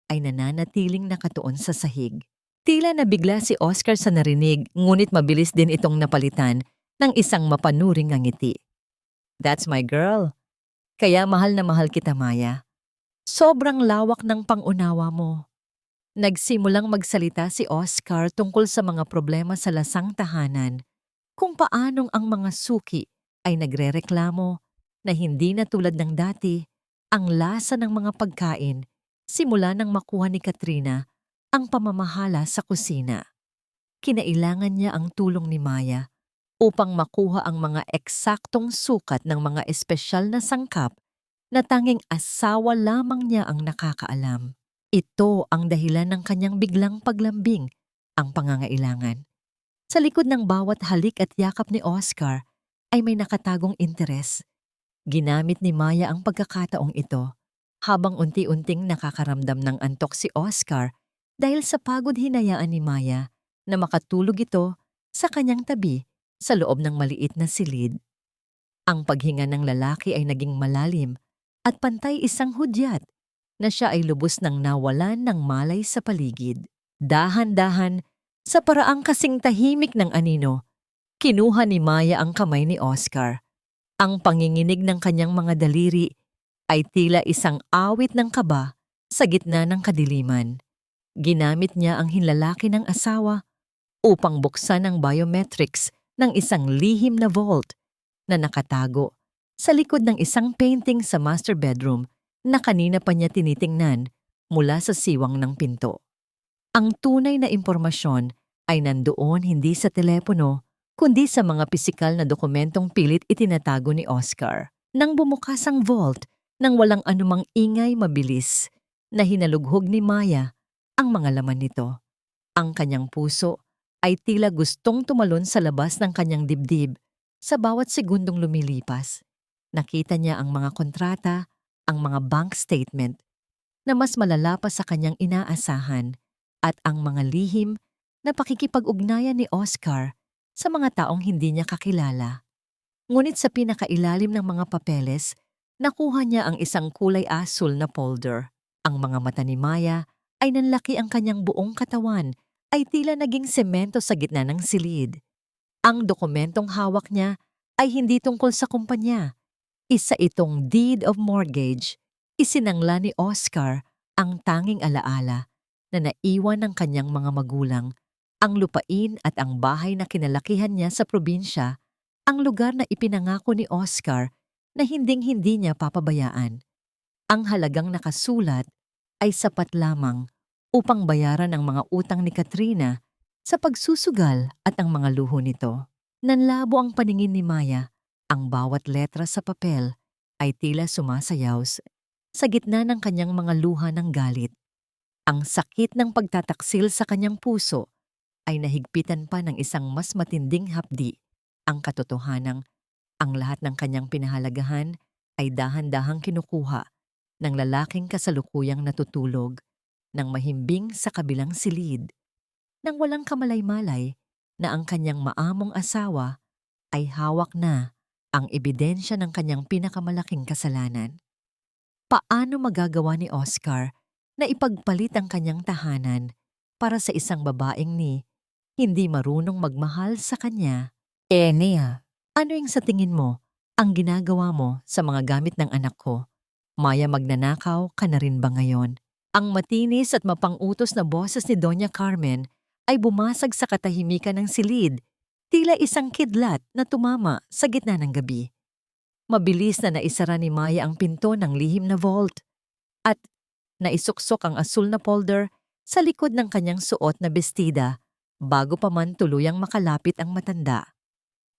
ay nananatiling nakatuon sa sahig. Tila nabigla si Oscar sa narinig, ngunit mabilis din itong napalitan ng isang mapanuring ngiti. That's my girl. Kaya mahal na mahal kita, Maya. Sobrang lawak ng pangunawa mo. Nagsimulang magsalita si Oscar tungkol sa mga problema sa lasang tahanan, kung paanong ang mga suki ay nagrereklamo na hindi na tulad ng dati ang lasa ng mga pagkain simula nang makuha ni Katrina ang pamamahala sa kusina. Kinailangan niya ang tulong ni Maya upang makuha ang mga eksaktong sukat ng mga espesyal na sangkap na tanging asawa lamang niya ang nakakaalam. Ito ang dahilan ng kanyang biglang paglambing, ang pangangailangan. Sa likod ng bawat halik at yakap ni Oscar ay may nakatagong interes. Ginamit ni Maya ang pagkakataong ito habang unti-unting nakakaramdam ng antok si Oscar dahil sa pagod, hinayaan ni Maya na makatulog ito sa kanyang tabi sa loob ng maliit na silid. Ang paghinga ng lalaki ay naging malalim at pantay, isang hudyat na siya ay lubos nang nawalan ng malay sa paligid. Dahan-dahan, sa paraang kasing tahimik ng anino, kinuha ni Maya ang kamay ni Oscar. Ang panginginig ng kanyang mga daliri ay tila isang awit ng kaba sa gitna ng kadiliman. Ginamit niya ang hinlalaki ng asawa upang buksan ang biometrics ng isang lihim na vault na nakatago sa likod ng isang painting sa master bedroom na kanina pa niya tinitingnan mula sa siwang ng pinto. Ang tunay na impormasyon ay nandoon hindi sa telepono, kundi sa mga pisikal na dokumentong pilit itinatago ni Oscar. Nang bumukas ang vault nang walang anumang ingay, mabilis na hinalughog ni Maya ang mga laman nito. Ang kanyang puso ay tila gustong tumalon sa labas ng kanyang dibdib sa bawat segundong lumilipas. Nakita niya ang mga kontrata, ang mga bank statement na mas malala pa sa kanyang inaasahan at ang mga lihim na pakikipag-ugnayan ni Oscar sa mga taong hindi niya kakilala. Ngunit sa pinakailalim ng mga papeles, nakuha niya ang isang kulay asul na folder. Ang mga mata ni Maya ay nanlaki, ang kanyang buong katawan ay tila naging semento sa gitna ng silid. Ang dokumentong hawak niya ay hindi tungkol sa kumpanya. Isa itong deed of mortgage. Isinangla ni Oscar ang tanging alaala na naiwan ng kanyang mga magulang, ang lupain at ang bahay na kinalakihan niya sa probinsya, ang lugar na ipinangako ni Oscar na hinding-hindi niya papabayaan. Ang halagang nakasulat ay sapat lamang upang bayaran ang mga utang ni Katrina sa pagsusugal at ang mga luho nito. Nanlabo ang paningin ni Maya. Ang bawat letra sa papel ay tila sumasayaw sa gitna ng kanyang mga luha ng galit. Ang sakit ng pagtataksil sa kanyang puso ay nahigpitan pa ng isang mas matinding hapdi, ang katotohanang ang lahat ng kanyang pinahalagahan ay dahan-dahang kinukuha ng lalaking kasalukuyang natutulog ng mahimbing sa kabilang silid, nang walang kamalay-malay na ang kanyang maamong asawa ay hawak na ang ebidensya ng kanyang pinakamalaking kasalanan. Paano magagawa ni Oscar na ipagpalit ang kanyang tahanan para sa isang babaeng hindi marunong magmahal sa kanya? Nia, ano yung sa tingin mo ang ginagawa mo sa mga gamit ng anak ko? Maya, magnanakaw ka na rin ba ngayon? Ang matinis at mapang-utos na boses ni Doña Carmen ay bumasag sa katahimikan ng silid, tila isang kidlat na tumama sa gitna ng gabi. Mabilis na naisara ni Maya ang pinto ng lihim na vault at naisuksok ang asul na folder sa likod ng kanyang suot na bestida bago pa man tuluyang makalapit ang matanda.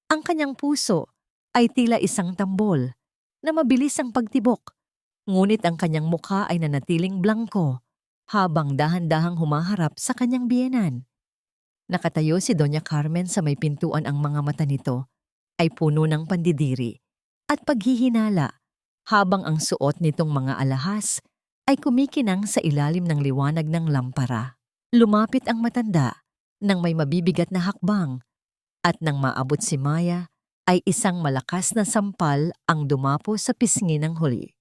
Ang kanyang puso ay tila isang tambol na mabilis ang pagtibok, ngunit ang kanyang mukha ay nanatiling blangko habang dahan-dahang humaharap sa kanyang biyenan. Nakatayo si Doña Carmen sa may pintuan, ang mga mata nito ay puno ng pandidiri at paghihinala habang ang suot nitong mga alahas ay kumikinang sa ilalim ng liwanag ng lampara. Lumapit ang matanda nang may mabibigat na hakbang at nang maabot si Maya ay isang malakas na sampal ang dumapo sa pisngi ng huli.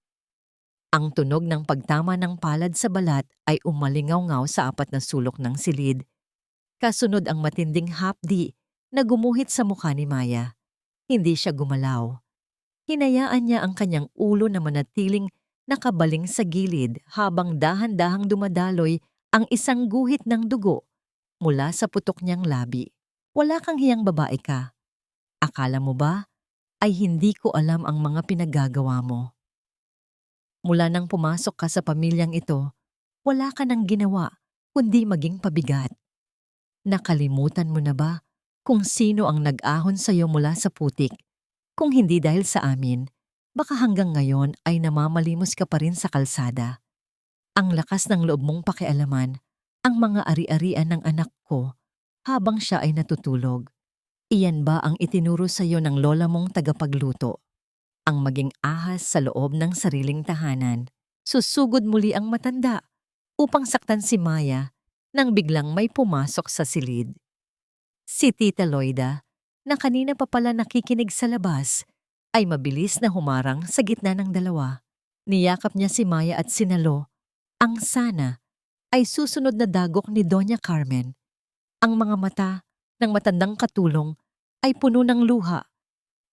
Ang tunog ng pagtama ng palad sa balat ay umalingaw-ngaw sa apat na sulok ng silid. Kasunod ang matinding hapdi na gumuhit sa mukha ni Maya. Hindi siya gumalaw. Hinayaan niya ang kanyang ulo na manatiling nakabaling sa gilid habang dahan-dahang dumadaloy ang isang guhit ng dugo mula sa putok niyang labi. Wala kang hiyang babae ka. Akala mo ba ay hindi ko alam ang mga pinaggagawa mo? Mula nang pumasok ka sa pamilyang ito, wala ka nang ginawa kundi maging pabigat. Nakalimutan mo na ba kung sino ang nag-ahon sa iyo mula sa putik? Kung hindi dahil sa amin, baka hanggang ngayon ay namamalimos ka pa rin sa kalsada. Ang lakas ng loob mong pakialaman ang mga ari-arian ng anak ko habang siya ay natutulog. Iyan ba ang itinuro sa iyo ng lola mong tagapagluto? Ang maging ahas sa loob ng sariling tahanan. Susugod muli ang matanda upang saktan si Maya nang biglang may pumasok sa silid. Si Tita Loida, na kanina pa pala nakikinig sa labas, ay mabilis na humarang sa gitna ng dalawa. Niyakap niya si Maya at sinalo. Ang sana ay susunod na dagok ni Doña Carmen. Ang mga mata ng matandang katulong ay puno ng luha,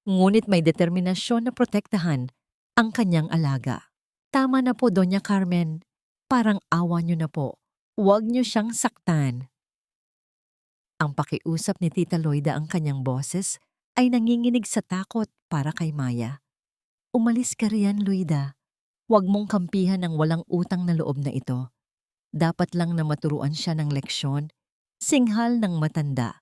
ngunit may determinasyon na protektahan ang kanyang alaga. Tama na po, Doña Carmen. Parang awa niyo na po. Huwag niyo siyang saktan. Ang pakiusap ni Tita Loida, ang kanyang boses, ay nanginginig sa takot para kay Maya. Umalis ka riyan, Loida. Huwag mong kampihan ang walang utang na loob na ito. Dapat lang na maturuan siya ng leksyon, singhal ng matanda,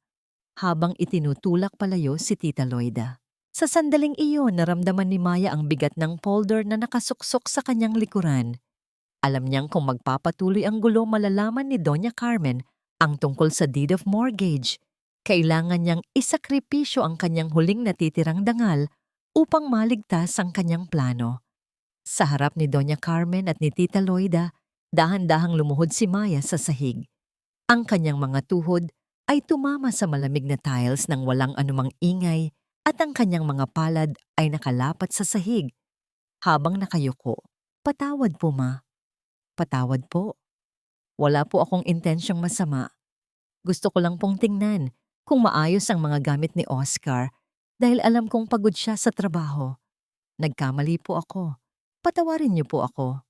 habang itinutulak palayo si Tita Loida. Sa sandaling iyon, naramdaman ni Maya ang bigat ng polder na nakasuksok sa kanyang likuran. Alam niyang kung magpapatuloy ang gulo, malalaman ni Doña Carmen ang tungkol sa deed of mortgage. Kailangan niyang isakripisyo ang kanyang huling natitirang dangal upang maligtas ang kanyang plano. Sa harap ni Doña Carmen at ni Tita Loida, dahan-dahang lumuhod si Maya sa sahig. Ang kanyang mga tuhod ay tumama sa malamig na tiles ng walang anumang ingay at ang kanyang mga palad ay nakalapat sa sahig. Habang nakayuko, "Patawad po, Ma." "Patawad po. Wala po akong intensyong masama. Gusto ko lang pong tingnan kung maayos ang mga gamit ni Oscar dahil alam kong pagod siya sa trabaho. Nagkamali po ako. Patawarin niyo po ako."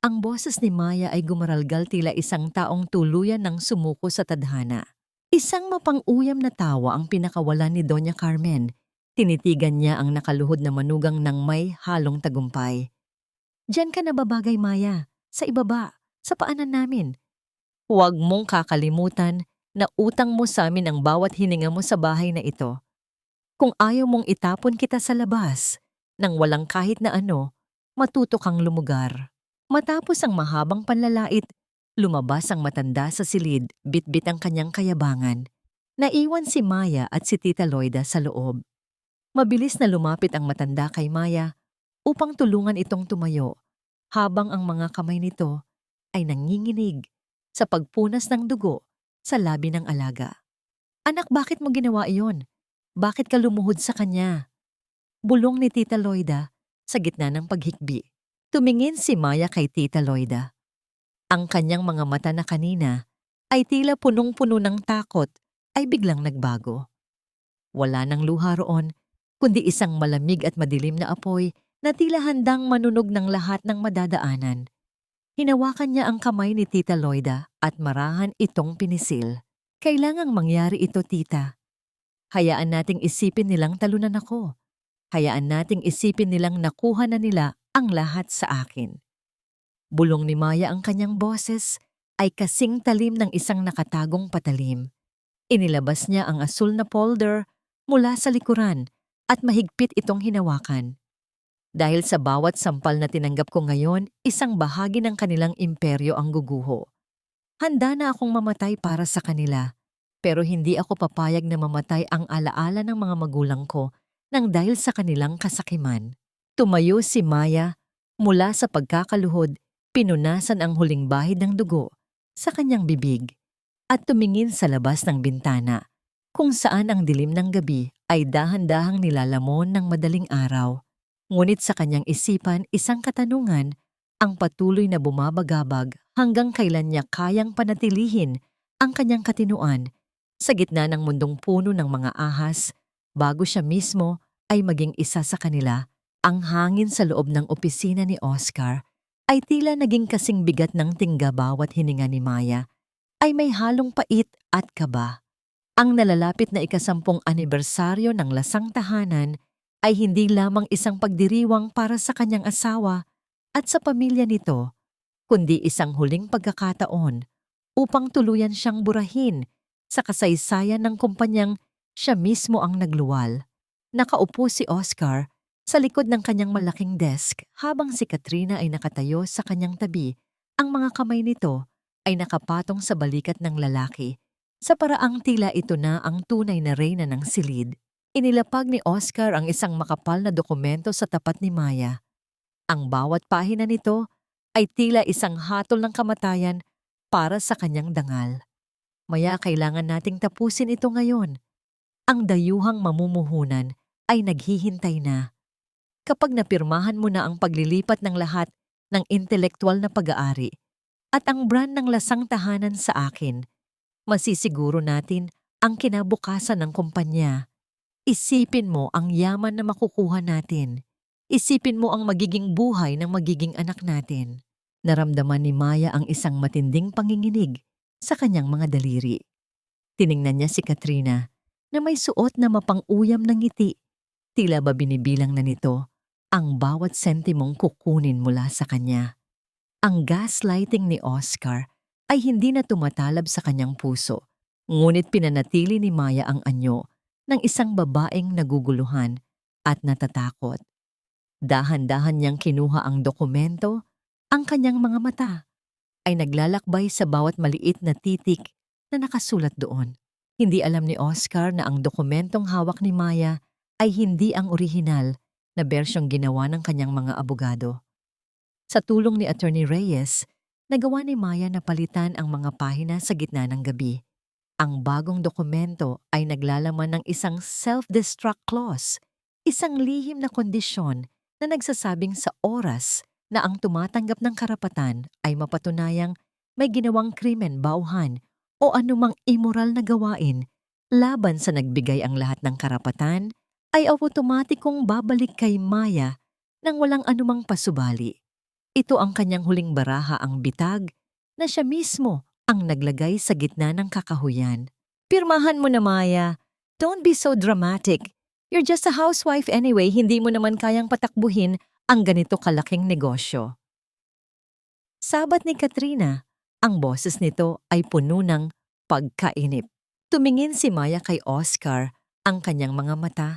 Ang boses ni Maya ay gumaralgal, tila isang taong tuluyan ng sumuko sa tadhana. Isang mapang-uyam na tawa ang pinakawalan ni Doña Carmen. Tinitigan niya ang nakaluhod na manugang ng may halong tagumpay. "Diyan ka nababagay, Maya. Sa ibaba, sa paanan namin. Huwag mong kakalimutan na utang mo sa amin ang bawat hininga mo sa bahay na ito. Kung ayaw mong itapon kita sa labas, nang walang kahit na ano, matuto kang lumugar." Matapos ang mahabang panlalait, Lumabas ang matanda sa silid, bitbit ang kanyang kayabangan. Naiwan si Maya at si Tita Loida sa loob. Mabilis na lumapit ang matanda kay Maya upang tulungan itong tumayo, habang ang mga kamay nito ay nanginginig sa pagpunas ng dugo sa labi ng alaga. "Anak, bakit mo ginawa iyon? Bakit ka lumuhod sa kanya?" Bulong ni Tita Loida sa gitna ng paghikbi. Tumingin si Maya kay Tita Loida. Ang kanyang mga mata na kanina ay tila punong-puno ng takot ay biglang nagbago. Wala nang luha roon, kundi isang malamig at madilim na apoy na tila handang manunog ng lahat ng madadaanan. Hinawakan niya ang kamay ni Tita Loida at marahan itong pinisil. "Kailangang mangyari ito, tita. Hayaan nating isipin nilang talunan ako. Hayaan nating isipin nilang nakuha na nila ang lahat sa akin." Bulong ni Maya, ang kanyang boses ay kasing talim ng isang nakatagong patalim. Inilabas niya ang asul na folder mula sa likuran at mahigpit itong hinawakan. "Dahil sa bawat sampal na tinanggap ko ngayon, isang bahagi ng kanilang imperyo ang guguho. Handa na akong mamatay para sa kanila, pero hindi ako papayag na mamatay ang alaala ng mga magulang ko nang dahil sa kanilang kasakiman." Tumayo si Maya mula sa pagkakaluhod, pinunasan ang huling bahid ng dugo sa kanyang bibig at tumingin sa labas ng bintana, kung saan ang dilim ng gabi ay dahan-dahang nilalamon ng madaling araw. Ngunit sa kanyang isipan, isang katanungan ang patuloy na bumabagabag: hanggang kailan niya kayang panatilihin ang kanyang katinuan sa gitna ng mundong puno ng mga ahas bago siya mismo ay maging isa sa kanila. Ang hangin sa loob ng opisina ni Oscar ay tila naging kasing bigat ng tingga. Bawat hininga ni Maya ay may halong pait at kaba. Ang nalalapit na ika-10 anibersaryo ng lasang tahanan ay hindi lamang isang pagdiriwang para sa kanyang asawa at sa pamilya nito, kundi isang huling pagkakataon upang tuluyan siyang burahin sa kasaysayan ng kumpanyang siya mismo ang nagluwal. Nakaupo si Oscar sa likod ng kanyang malaking desk habang si Katrina ay nakatayo sa kanyang tabi. Ang mga kamay nito ay nakapatong sa balikat ng lalaki sa paraang tila ito na ang tunay na reyna ng silid. Inilapag ni Oscar ang isang makapal na dokumento sa tapat ni Maya. Ang bawat pahina nito ay tila isang hatol ng kamatayan para sa kanyang dangal. "Maya, kailangan nating tapusin ito ngayon. Ang dayuhang mamumuhunan ay naghihintay na. Kapag napirmahan mo na ang paglilipat ng lahat ng intelektual na pag-aari at ang brand ng lasang tahanan sa akin, masisiguro natin ang kinabukasan ng kumpanya. Isipin mo ang yaman na makukuha natin. Isipin mo ang magiging buhay ng magiging anak natin." Naramdaman ni Maya ang isang matinding panginginig sa kanyang mga daliri. Tiningnan niya si Katrina na may suot na mapang-uyam na ngiti. Tila ba binibilang na nito ang bawat sentimong kukunin mula sa kanya. Ang gaslighting ni Oscar ay hindi na tumatalab sa kanyang puso, ngunit pinanatili ni Maya ang anyo ng isang babaeng naguguluhan at natatakot. Dahan-dahan niyang kinuha ang dokumento. Ang kanyang mga mata ay naglalakbay sa bawat maliit na titik na nakasulat doon. Hindi alam ni Oscar na ang dokumentong hawak ni Maya ay hindi ang orihinal na bersyong ginawa ng kanyang mga abogado. Sa tulong ni Attorney Reyes, nagawa ni Maya na palitan ang mga pahina sa gitna ng gabi. Ang bagong dokumento ay naglalaman ng isang self-destruct clause, isang lihim na kondisyon na nagsasabing sa oras na ang tumatanggap ng karapatan ay mapatunayang may ginawang krimen, bauhan o anumang immoral na gawain laban sa nagbigay ang lahat ng karapatan, ay automatikong babalik kay Maya nang walang anumang pasubali. Ito ang kanyang huling baraha, ang bitag na siya mismo ang naglagay sa gitna ng kakahuyan. "Pirmahan mo na, Maya. Don't be so dramatic. You're just a housewife anyway, hindi mo naman kayang patakbuhin ang ganito kalaking negosyo." Sabat ni Katrina, ang boses nito ay puno ng pagkainip. Tumingin si Maya kay Oscar, ang kanyang mga mata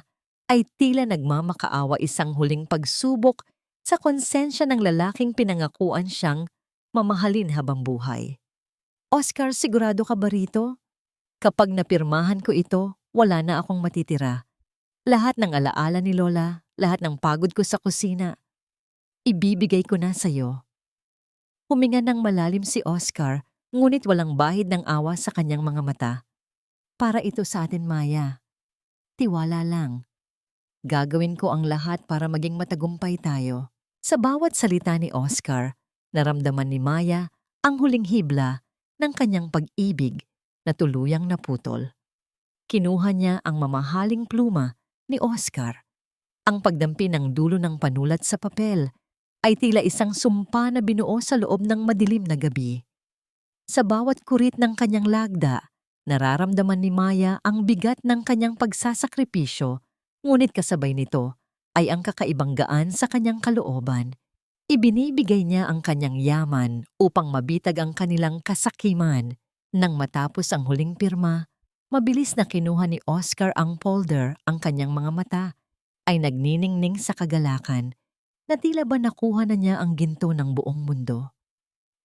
ay tila nagmamakaawa, isang huling pagsubok sa konsensya ng lalaking pinangakuan siyang mamahalin habang buhay. Oscar, sigurado ka ba rito? Kapag napirmahan ko ito, wala na akong matitira. Lahat ng alaala ni Lola, lahat ng pagod ko sa kusina, ibibigay ko na sa'yo. Huminga ng malalim si Oscar, ngunit walang bahid ng awa sa kanyang mga mata. Para ito sa atin, Maya. Tiwala lang. Gagawin ko ang lahat para maging matagumpay tayo. Sa bawat salita ni Oscar, naramdaman ni Maya ang huling hibla ng kanyang pag-ibig na tuluyang naputol. Kinuha niya ang mamahaling pluma ni Oscar. Ang pagdampi ng dulo ng panulat sa papel ay tila isang sumpa na binuo sa loob ng madilim na gabi. Sa bawat kurit ng kanyang lagda, nararamdaman ni Maya ang bigat ng kanyang pagsasakripisyo, ngunit kasabay nito ay ang kakaibang gaan sa kanyang kalooban. Ibinibigay niya ang kanyang yaman upang mabitag ang kanilang kasakiman. Nang matapos ang huling pirma, mabilis na kinuha ni Oscar ang folder, ang kanyang mga mata ay nagniningning sa kagalakan na tila ba nakuha na niya ang ginto ng buong mundo.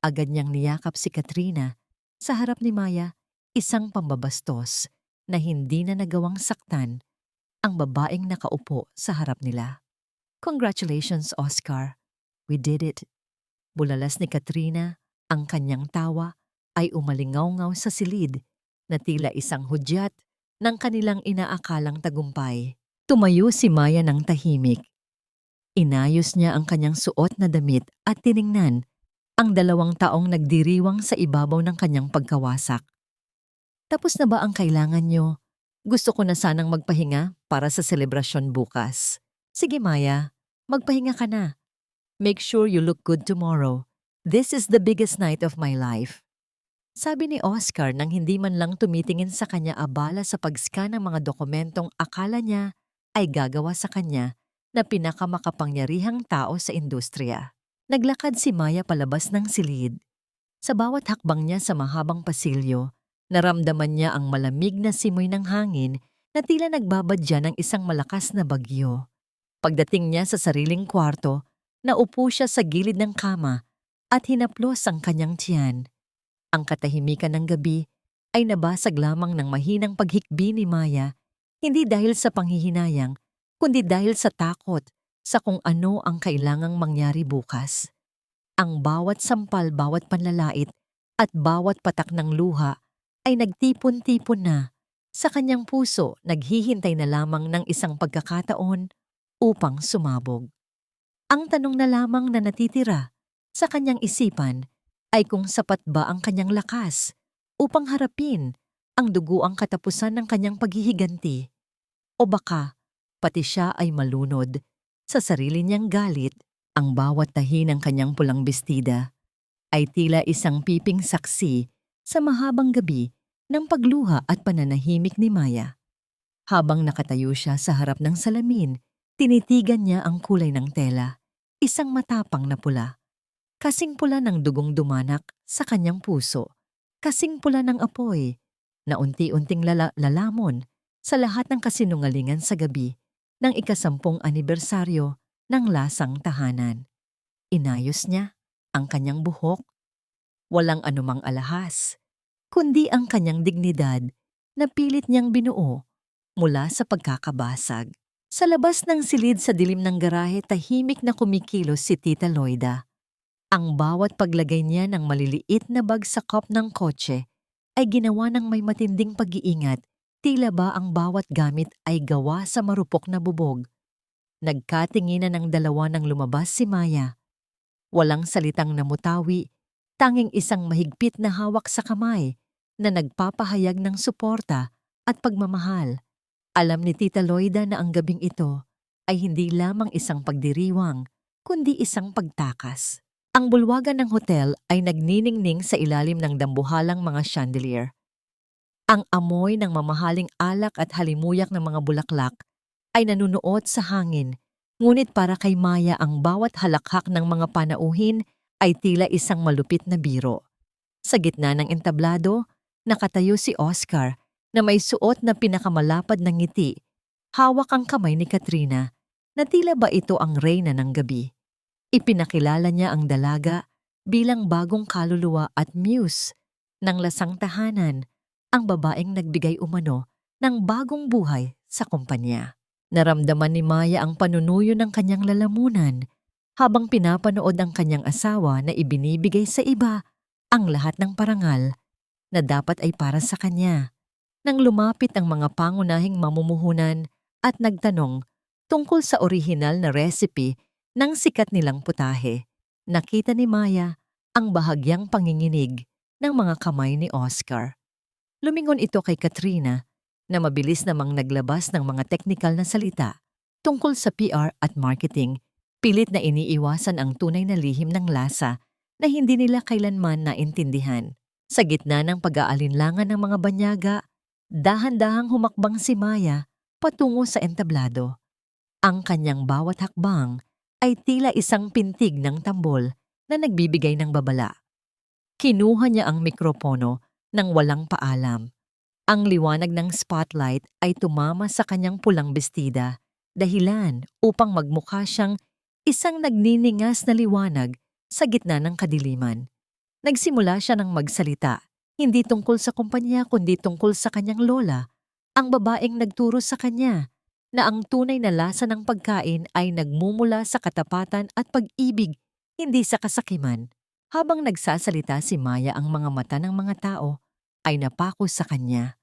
Agad niyang niyakap si Katrina sa harap ni Maya, isang pambabastos na hindi na nagawang saktan ang babaeng nakaupo sa harap nila. Congratulations, Oscar. We did it. Bulalas ni Katrina, ang kanyang tawa ay umalingaw-ngaw sa silid na tila isang hudyat ng kanilang inaakalang tagumpay. Tumayo si Maya ng tahimik. Inayos niya ang kanyang suot na damit at tiningnan ang 2 taong nagdiriwang sa ibabaw ng kanyang pagkawasak. Tapos na ba ang kailangan niyo? Gusto ko na sanang magpahinga para sa selebrasyon bukas. Sige Maya, magpahinga ka na. Make sure you look good tomorrow. This is the biggest night of my life. Sabi ni Oscar nang hindi man lang tumitingin sa kanya abala sa pag-scan ng mga dokumentong akala niya ay gagawa sa kanya na pinakamakapangyarihang tao sa industriya. Naglakad si Maya palabas ng silid. Sa bawat hakbang niya sa mahabang pasilyo, naramdaman niya ang malamig na simoy ng hangin na tila nagbabadya ng isang malakas na bagyo. Pagdating niya sa sariling kwarto, naupo siya sa gilid ng kama at hinaplos ang kanyang tiyan. Ang katahimikan ng gabi ay nabasag lamang ng mahinang paghikbi ni Maya, hindi dahil sa panghihinayang, kundi dahil sa takot sa kung ano ang kailangang mangyari bukas. Ang bawat sampal, bawat panlalait at bawat patak ng luha ay nagtipon-tipon na sa kanyang puso, naghihintay na lamang ng isang pagkakataon upang sumabog. Ang tanong na lamang na natitira sa kanyang isipan ay kung sapat ba ang kanyang lakas upang harapin ang duguang katapusan ng kanyang paghihiganti. O baka pati siya ay malunod sa sarili niyang galit. Ang bawat tahi ng kanyang pulang bestida ay tila isang piping saksi sa mahabang gabi ng pagluha at pananahimik ni Maya. Habang nakatayo siya sa harap ng salamin, tinitigan niya ang kulay ng tela, isang matapang na pula. Kasing pula ng dugong dumanak sa kanyang puso, kasing pula ng apoy na unti-unting lalamon sa lahat ng kasinungalingan sa gabi ng 10 anibersaryo ng lasang tahanan. Inayos niya ang kanyang buhok, walang anumang alahas, kundi ang kanyang dignidad na pilit niyang binuo mula sa pagkakabasag. Sa labas ng silid sa dilim ng garahe, tahimik na kumikilos si Tita Loida. Ang bawat paglagay niya ng maliliit na bag sa kop ng kotse ay ginawa ng may matinding pag-iingat, tila ba ang bawat gamit ay gawa sa marupok na bubog. Nagkatinginan ng dalawa nang lumabas si Maya. Walang salitang namutawi, tanging isang mahigpit na hawak sa kamay na nagpapahayag ng suporta at pagmamahal. Alam ni Tita Loida na ang gabing ito ay hindi lamang isang pagdiriwang, kundi isang pagtakas. Ang bulwagan ng hotel ay nagniningning sa ilalim ng dambuhalang mga chandelier. Ang amoy ng mamahaling alak at halimuyak ng mga bulaklak ay nanunuot sa hangin, ngunit para kay Maya ang bawat halakhak ng mga panauhin ay tila isang malupit na biro. Sa gitna ng entablado, nakatayo si Oscar na may suot na pinakamalapad ng ngiti. Hawak ang kamay ni Katrina na tila ba ito ang reyna ng gabi. Ipinakilala niya ang dalaga bilang bagong kaluluwa at muse ng lasang tahanan ang babaeng nagbigay umano ng bagong buhay sa kumpanya. Naramdaman ni Maya ang panunuyo ng kanyang lalamunan habang pinapanood ang kanyang asawa na ibinibigay sa iba ang lahat ng parangal na dapat ay para sa kanya. Nang lumapit ang mga pangunahing mamumuhunan at nagtanong tungkol sa orihinal na recipe ng sikat nilang putahe, nakita ni Maya ang bahagyang panginginig ng mga kamay ni Oscar. Lumingon ito kay Katrina na mabilis namang naglabas ng mga teknikal na salita tungkol sa PR at marketing, pilit na iniiwasan ang tunay na lihim ng lasa na hindi nila kailanman naintindihan. Sa gitna ng pag-aalinlangan ng mga banyaga, dahan-dahang humakbang si Maya patungo sa entablado. Ang kanyang bawat hakbang ay tila isang pintig ng tambol na nagbibigay ng babala. Kinuha niya ang mikropono nang walang paalam. Ang liwanag ng spotlight ay tumama sa kanyang pulang bestida, dahilan upang magmukha siyang isang nagniningas na liwanag sa gitna ng kadiliman. Nagsimula siya ng magsalita, hindi tungkol sa kumpanya kundi tungkol sa kanyang lola, ang babaeng nagturo sa kanya na ang tunay na lasa ng pagkain ay nagmumula sa katapatan at pag-ibig, hindi sa kasakiman. Habang nagsasalita si Maya, ang mga mata ng mga tao ay napako sa kanya.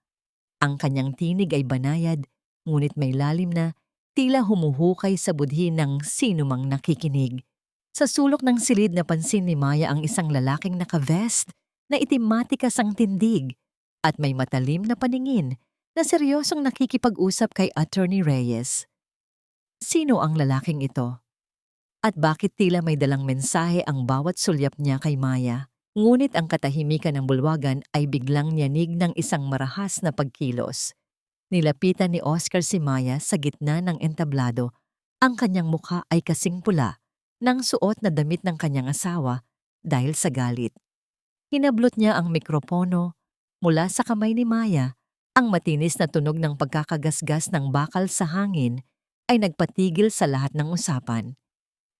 Ang kanyang tinig ay banayad, ngunit may lalim na tila humuhukay sa budhi ng sinumang nakikinig. Sa sulok ng silid napansin ni Maya ang isang lalaking naka-vest na itimatikas ang tindig at may matalim na paningin na seryosong nakikipag-usap kay Attorney Reyes. Sino ang lalaking ito? At bakit tila may dalang mensahe ang bawat sulyap niya kay Maya? Ngunit ang katahimikan ng bulwagan ay biglang nyanig ng isang marahas na pagkilos. Nilapitan ni Oscar si Maya sa gitna ng entablado. Ang kanyang mukha ay kasing pula ng suot na damit ng kanyang asawa dahil sa galit. Hinablot niya ang mikropono. Mula sa kamay ni Maya, ang matinis na tunog ng pagkakagasgas ng bakal sa hangin ay nagpatigil sa lahat ng usapan.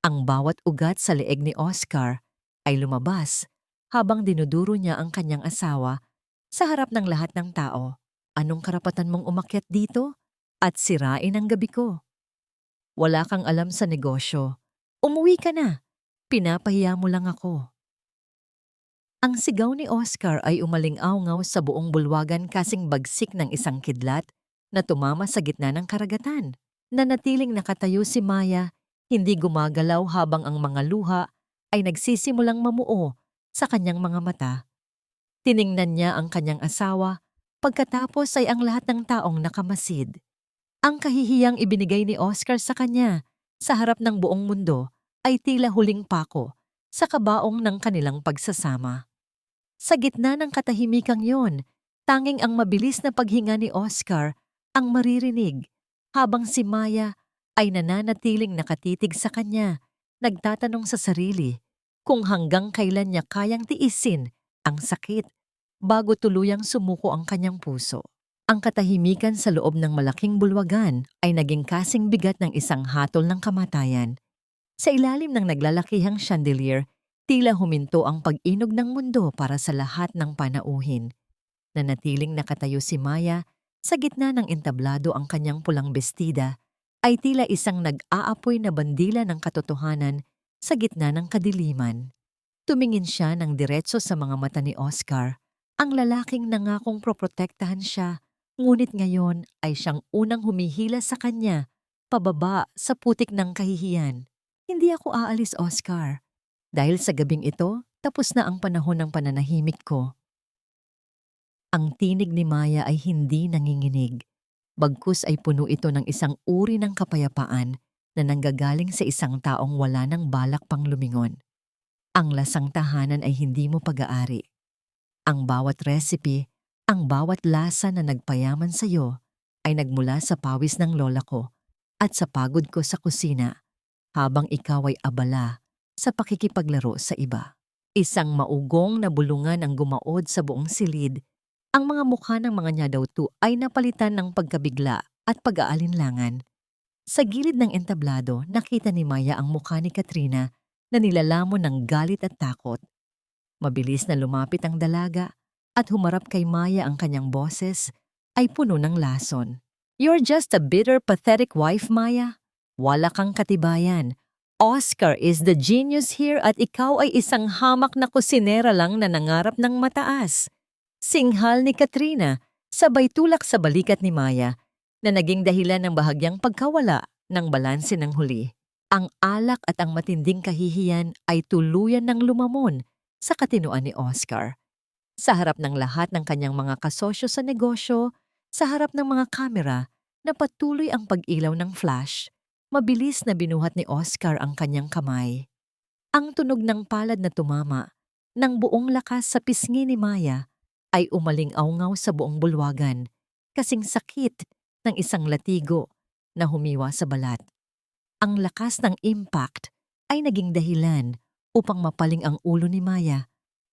Ang bawat ugat sa leeg ni Oscar ay lumabas habang dinuduro niya ang kanyang asawa sa harap ng lahat ng tao. Anong karapatan mong umakyat dito at sirain ang gabi ko? Wala kang alam sa negosyo. Umuwi ka na. Pinapahiya mo lang ako. Ang sigaw ni Oscar ay umaling-awngaw sa buong bulwagan kasing bagsik ng isang kidlat na tumama sa gitna ng karagatan. Nanatiling nakatayo si Maya, hindi gumagalaw habang ang mga luha ay nagsisimulang mamuo sa kanyang mga mata. Tiningnan niya ang kanyang asawa, pagkatapos ay ang lahat ng taong nakamasid. Ang kahihiyang ibinigay ni Oscar sa kanya sa harap ng buong mundo ay tila huling pako sa kabaong ng kanilang pagsasama. Sa gitna ng katahimikang yon, tanging ang mabilis na paghinga ni Oscar ang maririnig habang si Maya ay nananatiling nakatitig sa kanya, nagtatanong sa sarili kung hanggang kailan niya kayang tiisin ang sakit bago tuluyang sumuko ang kanyang puso. Ang katahimikan sa loob ng malaking bulwagan ay naging kasing bigat ng isang hatol ng kamatayan. Sa ilalim ng naglalakihang chandelier, tila huminto ang pag-inog ng mundo para sa lahat ng panauhin. Nanatiling nakatayo si Maya sa gitna ng entablado, ang kanyang pulang bestida ay tila isang nag-aapoy na bandila ng katotohanan sa gitna ng kadiliman. Tumingin siya ng diretso sa mga mata ni Oscar, ang lalaking nangakong proprotektahan siya, ngunit ngayon ay siyang unang humihila sa kanya, pababa sa putik ng kahihiyan. Hindi ako aalis, Oscar. Dahil sa gabing ito, tapos na ang panahon ng pananahimik ko. Ang tinig ni Maya ay hindi nanginginig. Bagkus ay puno ito ng isang uri ng kapayapaan na nanggagaling sa isang taong wala ng balak pang lumingon. Ang lasang tahanan ay hindi mo pag-aari. Ang bawat recipe, ang bawat lasa na nagpayaman sa iyo ay nagmula sa pawis ng lola ko at sa pagod ko sa kusina habang ikaw ay abala sa pakikipaglaro sa iba. Isang maugong na bulungan ang gumaod sa buong silid. Ang mga mukha ng mga nyadawtu ay napalitan ng pagkabigla at pag-aalinlangan. Sa gilid ng entablado, nakita ni Maya ang mukha ni Katrina na nilalamon ng galit at takot. Mabilis na lumapit ang dalaga At humarap kay Maya ang kanyang boses ay puno ng lason. You're just a bitter, pathetic wife, Maya. Wala kang katibayan. Oscar is the genius here at ikaw ay isang hamak na kusinera lang na nangarap ng mataas. Singhal ni Katrina, sabay tulak sa balikat ni Maya na naging dahilan ng bahagyang pagkawala ng balanse ng huli. Ang alak at ang matinding kahihiyan ay tuluyan ng lumamon sa katinuan ni Oscar. Sa harap ng lahat ng kanyang mga kasosyo sa negosyo, sa harap ng mga kamera na patuloy ang pag-ilaw ng flash, mabilis na binuhat ni Oscar ang kanyang kamay. Ang tunog ng palad na tumama ng buong lakas sa pisngi ni Maya ay umaling-awngaw sa buong bulwagan, kasing sakit ng isang latigo na humiwa sa balat. Ang lakas ng impact ay naging dahilan upang mapaling ang ulo ni Maya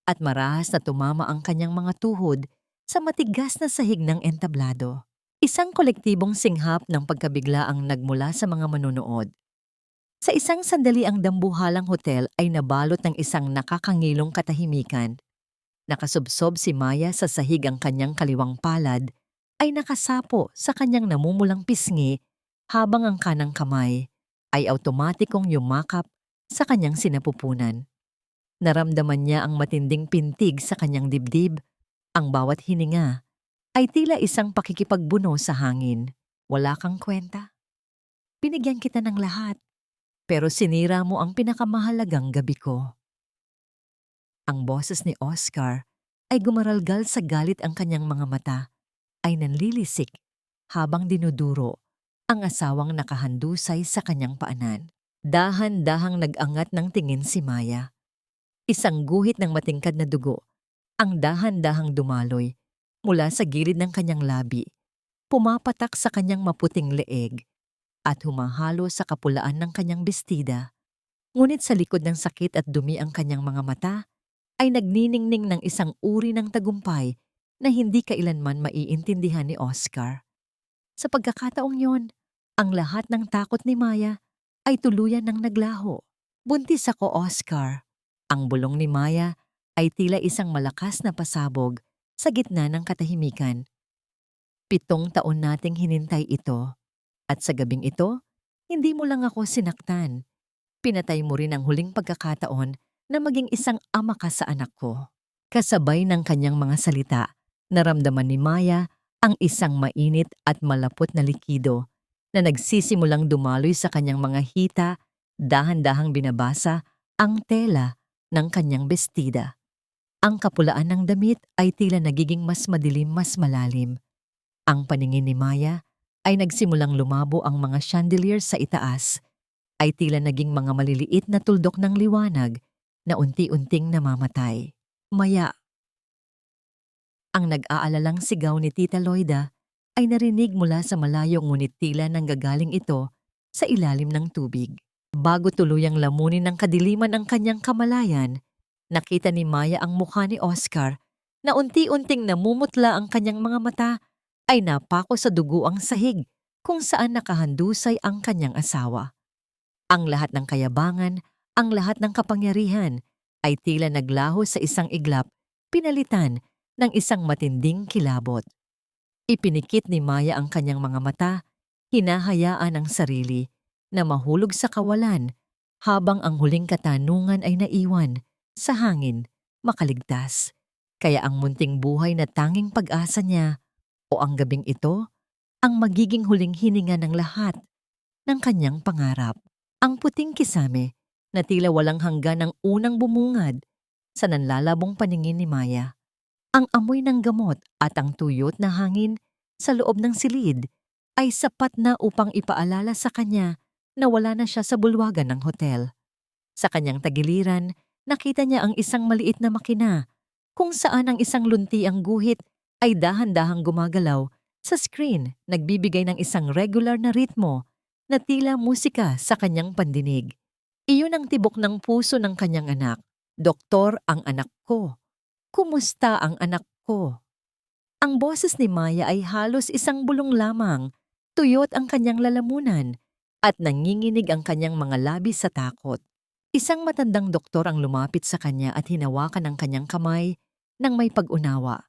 at marahas na tumama ang kanyang mga tuhod sa matigas na sahig ng entablado. Isang kolektibong singhap ng pagkabigla ang nagmula sa mga manonood. Sa isang sandali ang dambuhalang hotel ay nabalot ng isang nakakangilong katahimikan. Nakasubsob si Maya sa sahig, ang kanyang kaliwang palad ay nakasapo sa kanyang namumulang pisngi habang ang kanang kamay ay automatikong yumakap sa kanyang sinapupunan. Naramdaman niya ang matinding pintig sa kanyang dibdib. Ang bawat hininga ay tila isang pakikipagbuno sa hangin. Wala kang kwenta. Binigyan kita ng lahat, pero sinira mo ang pinakamahalagang gabi ko. Ang boses ni Oscar ay gumaralgal sa galit, ang kanyang mga mata ay nanlilisik habang dinuduro ang asawang nakahandusay sa kanyang paanan. Dahan-dahang nag-angat ng tingin si Maya. Isang guhit ng matingkad na dugo ang dahan-dahang dumaloy mula sa gilid ng kanyang labi, pumapatak sa kanyang maputing leeg at humahalo sa kapulaan ng kanyang bestida. Ngunit sa likod ng sakit at dumi ang kanyang mga mata ay nagniningning ng isang uri ng tagumpay na hindi kailanman maiintindihan ni Oscar. Sa pagkakataong yon, ang lahat ng takot ni Maya ay tuluyan ng naglaho. Buntis ako, Oscar. Ang bulong ni Maya ay tila isang malakas na pasabog sa gitna ng katahimikan. 7 taon nating hinintay ito. At sa gabing ito, hindi mo lang ako sinaktan. Pinatay mo rin ang huling pagkakataon na maging isang ama ka sa anak ko. Kasabay ng kanyang mga salita, naramdaman ni Maya ang isang mainit at malapot na likido na nagsisimulang dumaloy sa kanyang mga hita, dahan-dahang binabasa ang tela ng kanyang bestida. Ang kapulaan ng damit ay tila nagiging mas madilim, mas malalim. Ang paningin ni Maya ay nagsimulang lumabo, ang mga chandelier sa itaas ay tila naging mga maliliit na tuldok ng liwanag na unti-unting namamatay. Maya! Ang nag-aalalang sigaw ni Tita Loida ay narinig mula sa malayo, ngunit tila nanggagaling ito sa ilalim ng tubig. Bago tuluyang lamunin ng kadiliman ang kanyang kamalayan, nakita ni Maya ang mukha ni Oscar na unti-unting namumutla, ang kanyang mga mata ay napako sa dugo ang sahig kung saan nakahandusay ang kanyang asawa. Ang lahat ng kayabangan, ang lahat ng kapangyarihan ay tila naglaho sa isang iglap, pinalitan ng isang matinding kilabot. Ipinikit ni Maya ang kanyang mga mata, hinahayaan ang sarili na mahulog sa kawalan habang ang huling katanungan ay naiwan sa hangin, makaligtas. Kaya ang munting buhay na tanging pag-asa niya o ang gabing ito ang magiging huling hininga ng lahat ng kanyang pangarap. Ang puting kisame na tila walang hanggan ang unang bumungad sa nanlalabong paningin ni Maya. Ang amoy ng gamot at ang tuyot na hangin sa loob ng silid ay sapat na upang ipaalala sa kanya na wala na siya sa bulwagan ng hotel. Sa kanyang tagiliran, nakita niya ang isang maliit na makina kung saan ang isang luntiang guhit ay dahan-dahang gumagalaw sa screen, nagbibigay ng isang regular na ritmo na tila musika sa kanyang pandinig. Iyon ang tibok ng puso ng kanyang anak. Doktor, ang anak ko. Kumusta ang anak ko? Ang boses ni Maya ay halos isang bulong lamang. Tuyot ang kanyang lalamunan at nanginginig ang kanyang mga labi sa takot. Isang matandang doktor ang lumapit sa kanya at hinawakan ang kanyang kamay ng may pag-unawa.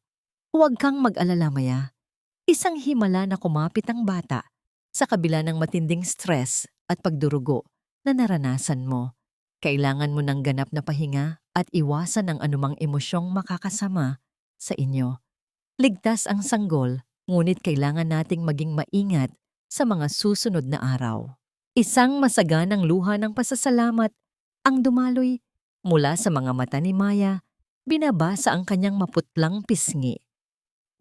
Huwag kang mag-alala, Maya. Isang himala na kumapit ang bata sa kabila ng matinding stress at pagdurugo na naranasan mo. Kailangan mo ng ganap na pahinga at iwasan ang anumang emosyong makakasama sa inyo. Ligtas ang sanggol, ngunit kailangan nating maging maingat sa mga susunod na araw. Isang masaganang luha ng pasasalamat ang dumaloy mula sa mga mata ni Maya. Binabasa ang kanyang maputlang pisngi.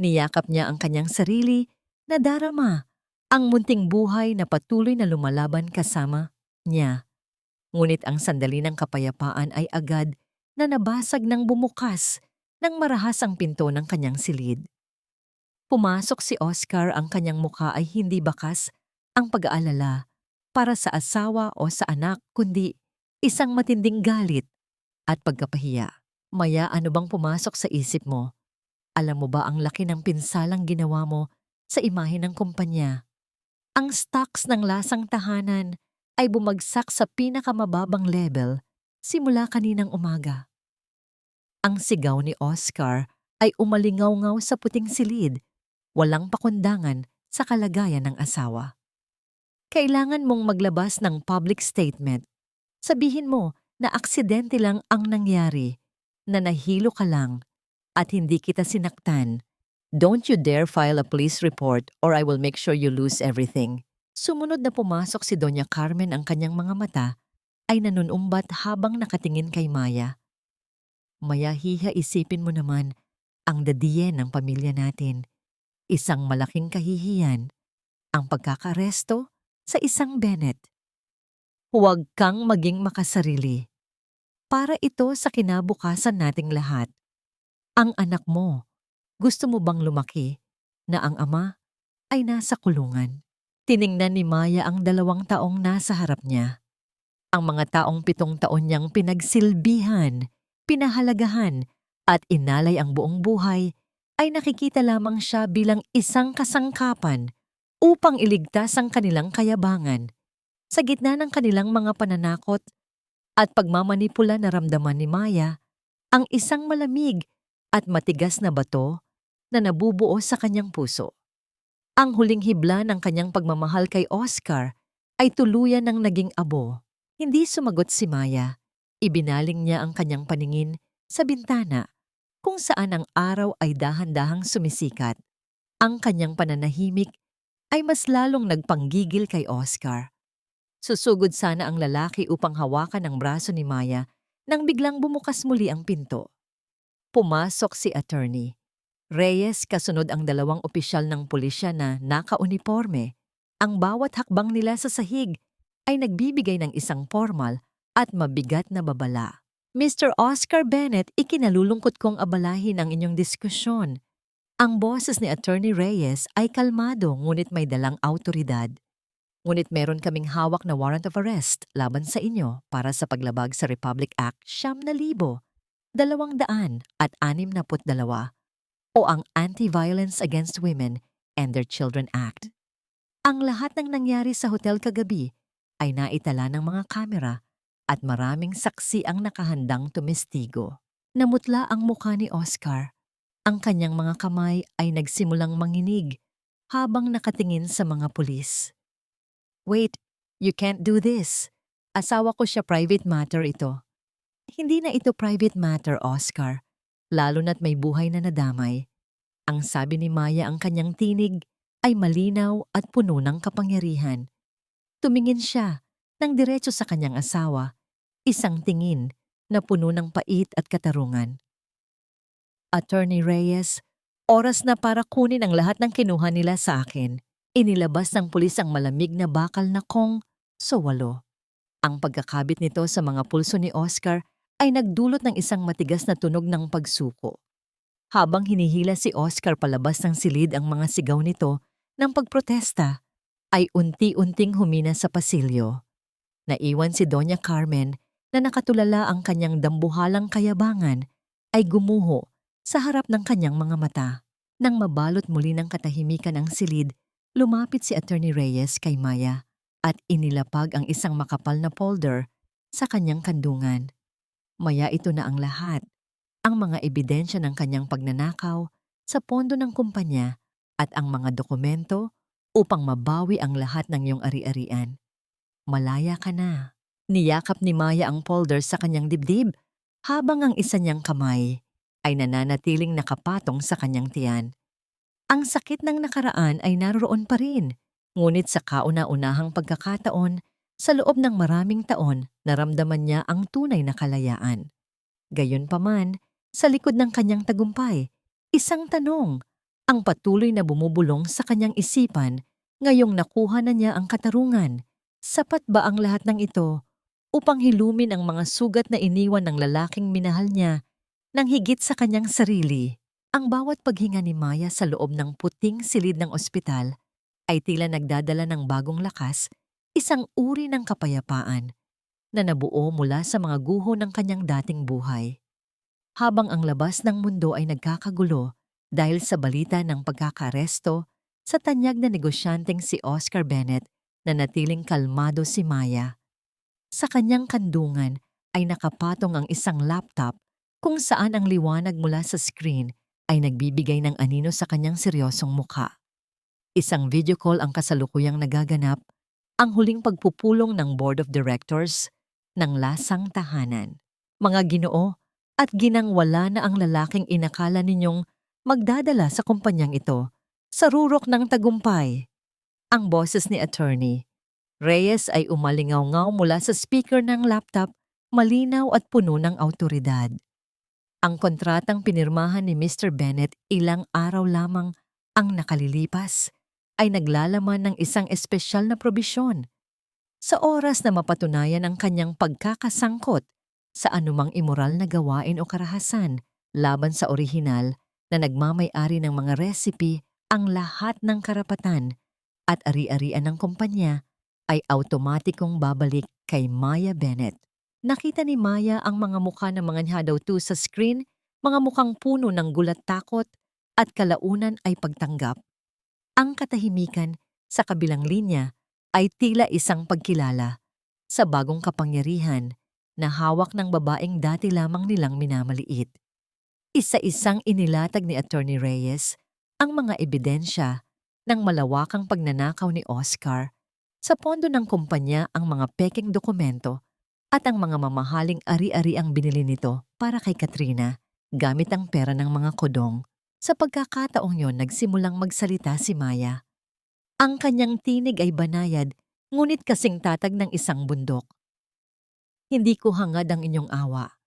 Niyakap niya ang kanyang sarili na darama ang munting buhay na patuloy na lumalaban kasama niya. Ngunit ang sandali ng kapayapaan ay agad na nabasag ng bumukas ng marahas ang pinto ng kanyang silid. Pumasok si Oscar, ang kanyang mukha ay hindi bakas ang pag-aalala para sa asawa o sa anak, kundi isang matinding galit at pagkapahiya. Maya, ano bang pumasok sa isip mo? Alam mo ba ang laki ng pinsalang ginawa mo sa imahe ng kumpanya? Ang stocks ng lasang tahanan ay bumagsak sa pinakamababang level simula kaninang umaga. Ang sigaw ni Oscar ay umalingaw-ngaw sa puting silid, walang pakundangan sa kalagayan ng asawa. Kailangan mong maglabas ng public statement. Sabihin mo na aksidente lang ang nangyari, na nahilo ka lang at hindi kita sinaktan. Don't you dare file a police report or I will make sure you lose everything. Sumunod na pumasok si Doña Carmen, ang kanyang mga mata ay nanunumbat habang nakatingin kay Maya. Maya, hiha, isipin mo naman ang dadiyen ng pamilya natin. Isang malaking kahihiyan ang pagkakaresto sa isang Bennett. Huwag kang maging makasarili. Para ito sa kinabukasan nating lahat. Ang anak mo, gusto mo bang lumaki na ang ama ay nasa kulungan? Tiningnan ni Maya ang 2 taong nasa harap niya. Ang mga taong 7 taon niyang pinagsilbihan, pinahalagahan at inalay ang buong buhay ay nakikita lamang siya bilang isang kasangkapan upang iligtas ang kanilang kayabangan. Sa gitna ng kanilang mga pananakot at pagmamanipula, naramdaman ni Maya ang isang malamig at matigas na bato na nabubuo sa kanyang puso. Ang huling hibla ng kanyang pagmamahal kay Oscar ay tuluyan ng naging abo. Hindi sumagot si Maya. Ibinaling niya ang kanyang paningin sa bintana kung saan ang araw ay dahan-dahang sumisikat. Ang kanyang pananahimik ay mas lalong nagpanggigil kay Oscar. Susugod sana ang lalaki upang hawakan ang braso ni Maya nang biglang bumukas muli ang pinto. Pumasok si Attorney Reyes, kasunod ang 2 opisyal ng pulisya na nakauniporme. Ang bawat hakbang nila sa sahig ay nagbibigay ng isang formal at mabigat na babala. Mr. Oscar Bennett, ikinalulungkot kong abalahin ang inyong diskusyon. Ang boses ni Attorney Reyes ay kalmado ngunit may dalang autoridad. Ngunit meron kaming hawak na warrant of arrest laban sa inyo para sa paglabag sa Republic Act 9,262 o ang Anti-Violence Against Women and Their Children Act. Ang lahat ng nangyari sa hotel kagabi ay naitala ng mga kamera at maraming saksi ang nakahandang tumestigo. Namutla ang mukha ni Oscar. Ang kanyang mga kamay ay nagsimulang manginig habang nakatingin sa mga pulis. Wait, you can't do this. Asawa ko siya, private matter ito. Hindi na ito private matter, Oscar, lalo na't may buhay na nadamay. Ang sabi ni Maya, ang kanyang tinig ay malinaw at puno ng kapangyarihan. Tumingin siya ng diretso sa kanyang asawa, isang tingin na puno ng pait at katarungan. Attorney Reyes, oras na para kunin ang lahat ng kinuha nila sa akin. Inilabas ng pulis ang malamig na bakal na kong sowalo. Ang pagkakabit nito sa mga pulso ni Oscar ay nagdulot ng isang matigas na tunog ng pagsuko. Habang hinihila si Oscar palabas ng silid, ang mga sigaw nito ng pagprotesta ay unti-unting humina sa pasilyo. Naiwan si Doña Carmen na nakatulala, ang kanyang dambuhalang kayabangan ay gumuho sa harap ng kanyang mga mata. Nang mabalot muli ng katahimikan ang silid, lumapit si Attorney Reyes kay Maya at inilapag ang isang makapal na folder sa kanyang kandungan. Maya, ito na ang lahat. Ang mga ebidensya ng kanyang pagnanakaw sa pondo ng kumpanya at ang mga dokumento upang mabawi ang lahat ng iyong ari-arian. Malaya ka na. Niyakap ni Maya ang folder sa kanyang dibdib habang ang isa niyang kamay ay nananatiling nakapatong sa kanyang tiyan. Ang sakit ng nakaraan ay naroon pa rin, ngunit sa kauna-unahang pagkakataon, sa loob ng maraming taon, naramdaman niya ang tunay na kalayaan. Gayunpaman, sa likod ng kanyang tagumpay, isang tanong, ang patuloy na bumubulong sa kanyang isipan, ngayong nakuha na niya ang katarungan. Sapat ba ang lahat ng ito upang hilumin ang mga sugat na iniwan ng lalaking minahal niya ng higit sa kanyang sarili? Ang bawat paghinga ni Maya sa loob ng puting silid ng ospital ay tila nagdadala ng bagong lakas, isang uri ng kapayapaan na nabuo mula sa mga guho ng kanyang dating buhay. Habang ang labas ng mundo ay nagkakagulo dahil sa balita ng pagkakaresto sa tanyag na negosyanteng si Oscar Bennett, na natiling kalmado si Maya. Sa kanyang kandungan ay nakapatong ang isang laptop kung saan ang liwanag mula sa screen ay nagbibigay ng anino sa kanyang seryosong mukha. Isang video call ang kasalukuyang nagaganap, ang huling pagpupulong ng Board of Directors ng Lasang Tahanan. Mga Ginoo, at ginangwala na ang lalaking inakala ninyong magdadala sa kumpanyang ito sa rurok ng tagumpay. Ang boses ni Attorney Reyes ay umalingaw-ngaw mula sa speaker ng laptop, malinaw at puno ng awtoridad. Ang kontratang pinirmahan ni Mr. Bennett ilang araw lamang ang nakalilipas ay naglalaman ng isang espesyal na probisyon. Sa oras na mapatunayan ang kanyang pagkakasangkot sa anumang immoral na gawain o karahasan laban sa orihinal na nagmamay-ari ng mga recipe, ang lahat ng karapatan at ari-arian ng kumpanya ay automatikong babalik kay Maya Bennett. Nakita ni Maya ang mga mukha ng mga nhadaw-tu sa screen, mga mukhang puno ng gulat, takot at kalaunan ay pagtanggap. Ang katahimikan sa kabilang linya ay tila isang pagkilala sa bagong kapangyarihan na hawak ng babaeng dati lamang nilang minamaliit. Isa-isang inilatag ni Attorney Reyes ang mga ebidensya ng malawakang pagnanakaw ni Oscar sa pondo ng kumpanya, ang mga pekeng dokumento at ang mga mamahaling ari-ari ang binili nito para kay Katrina gamit ang pera ng mga kodong. Sa pagkakataong yon, nagsimulang magsalita si Maya. Ang kanyang tinig ay banayad, ngunit kasing tatag ng isang bundok. Hindi ko hangad ang inyong awa.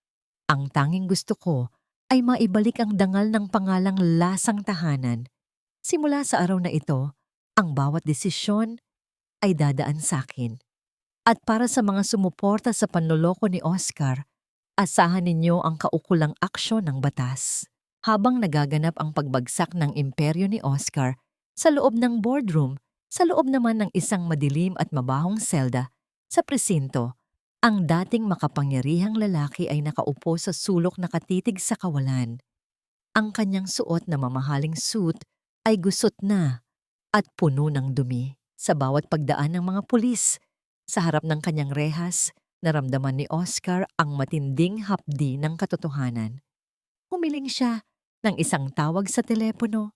Ang tanging gusto ko ay maibalik ang dangal ng pangalang Lasang Tahanan. Simula sa araw na ito, ang bawat desisyon ay dadaan sa akin. At para sa mga sumuporta sa panloloko ni Oscar, asahan ninyo ang kaukulang aksyon ng batas. Habang nagaganap ang pagbagsak ng imperyo ni Oscar sa loob ng boardroom, sa loob naman ng isang madilim at mabahong selda sa presinto, ang dating makapangyarihang lalaki ay nakaupo sa sulok, nakatitig sa kawalan. Ang kanyang suot na mamahaling suit ay gusot na at puno ng dumi. Sa bawat pagdaan ng mga pulis sa harap ng kanyang rehas, naramdaman ni Oscar ang matinding hapdi ng katotohanan. Humiling siya ng isang tawag sa telepono.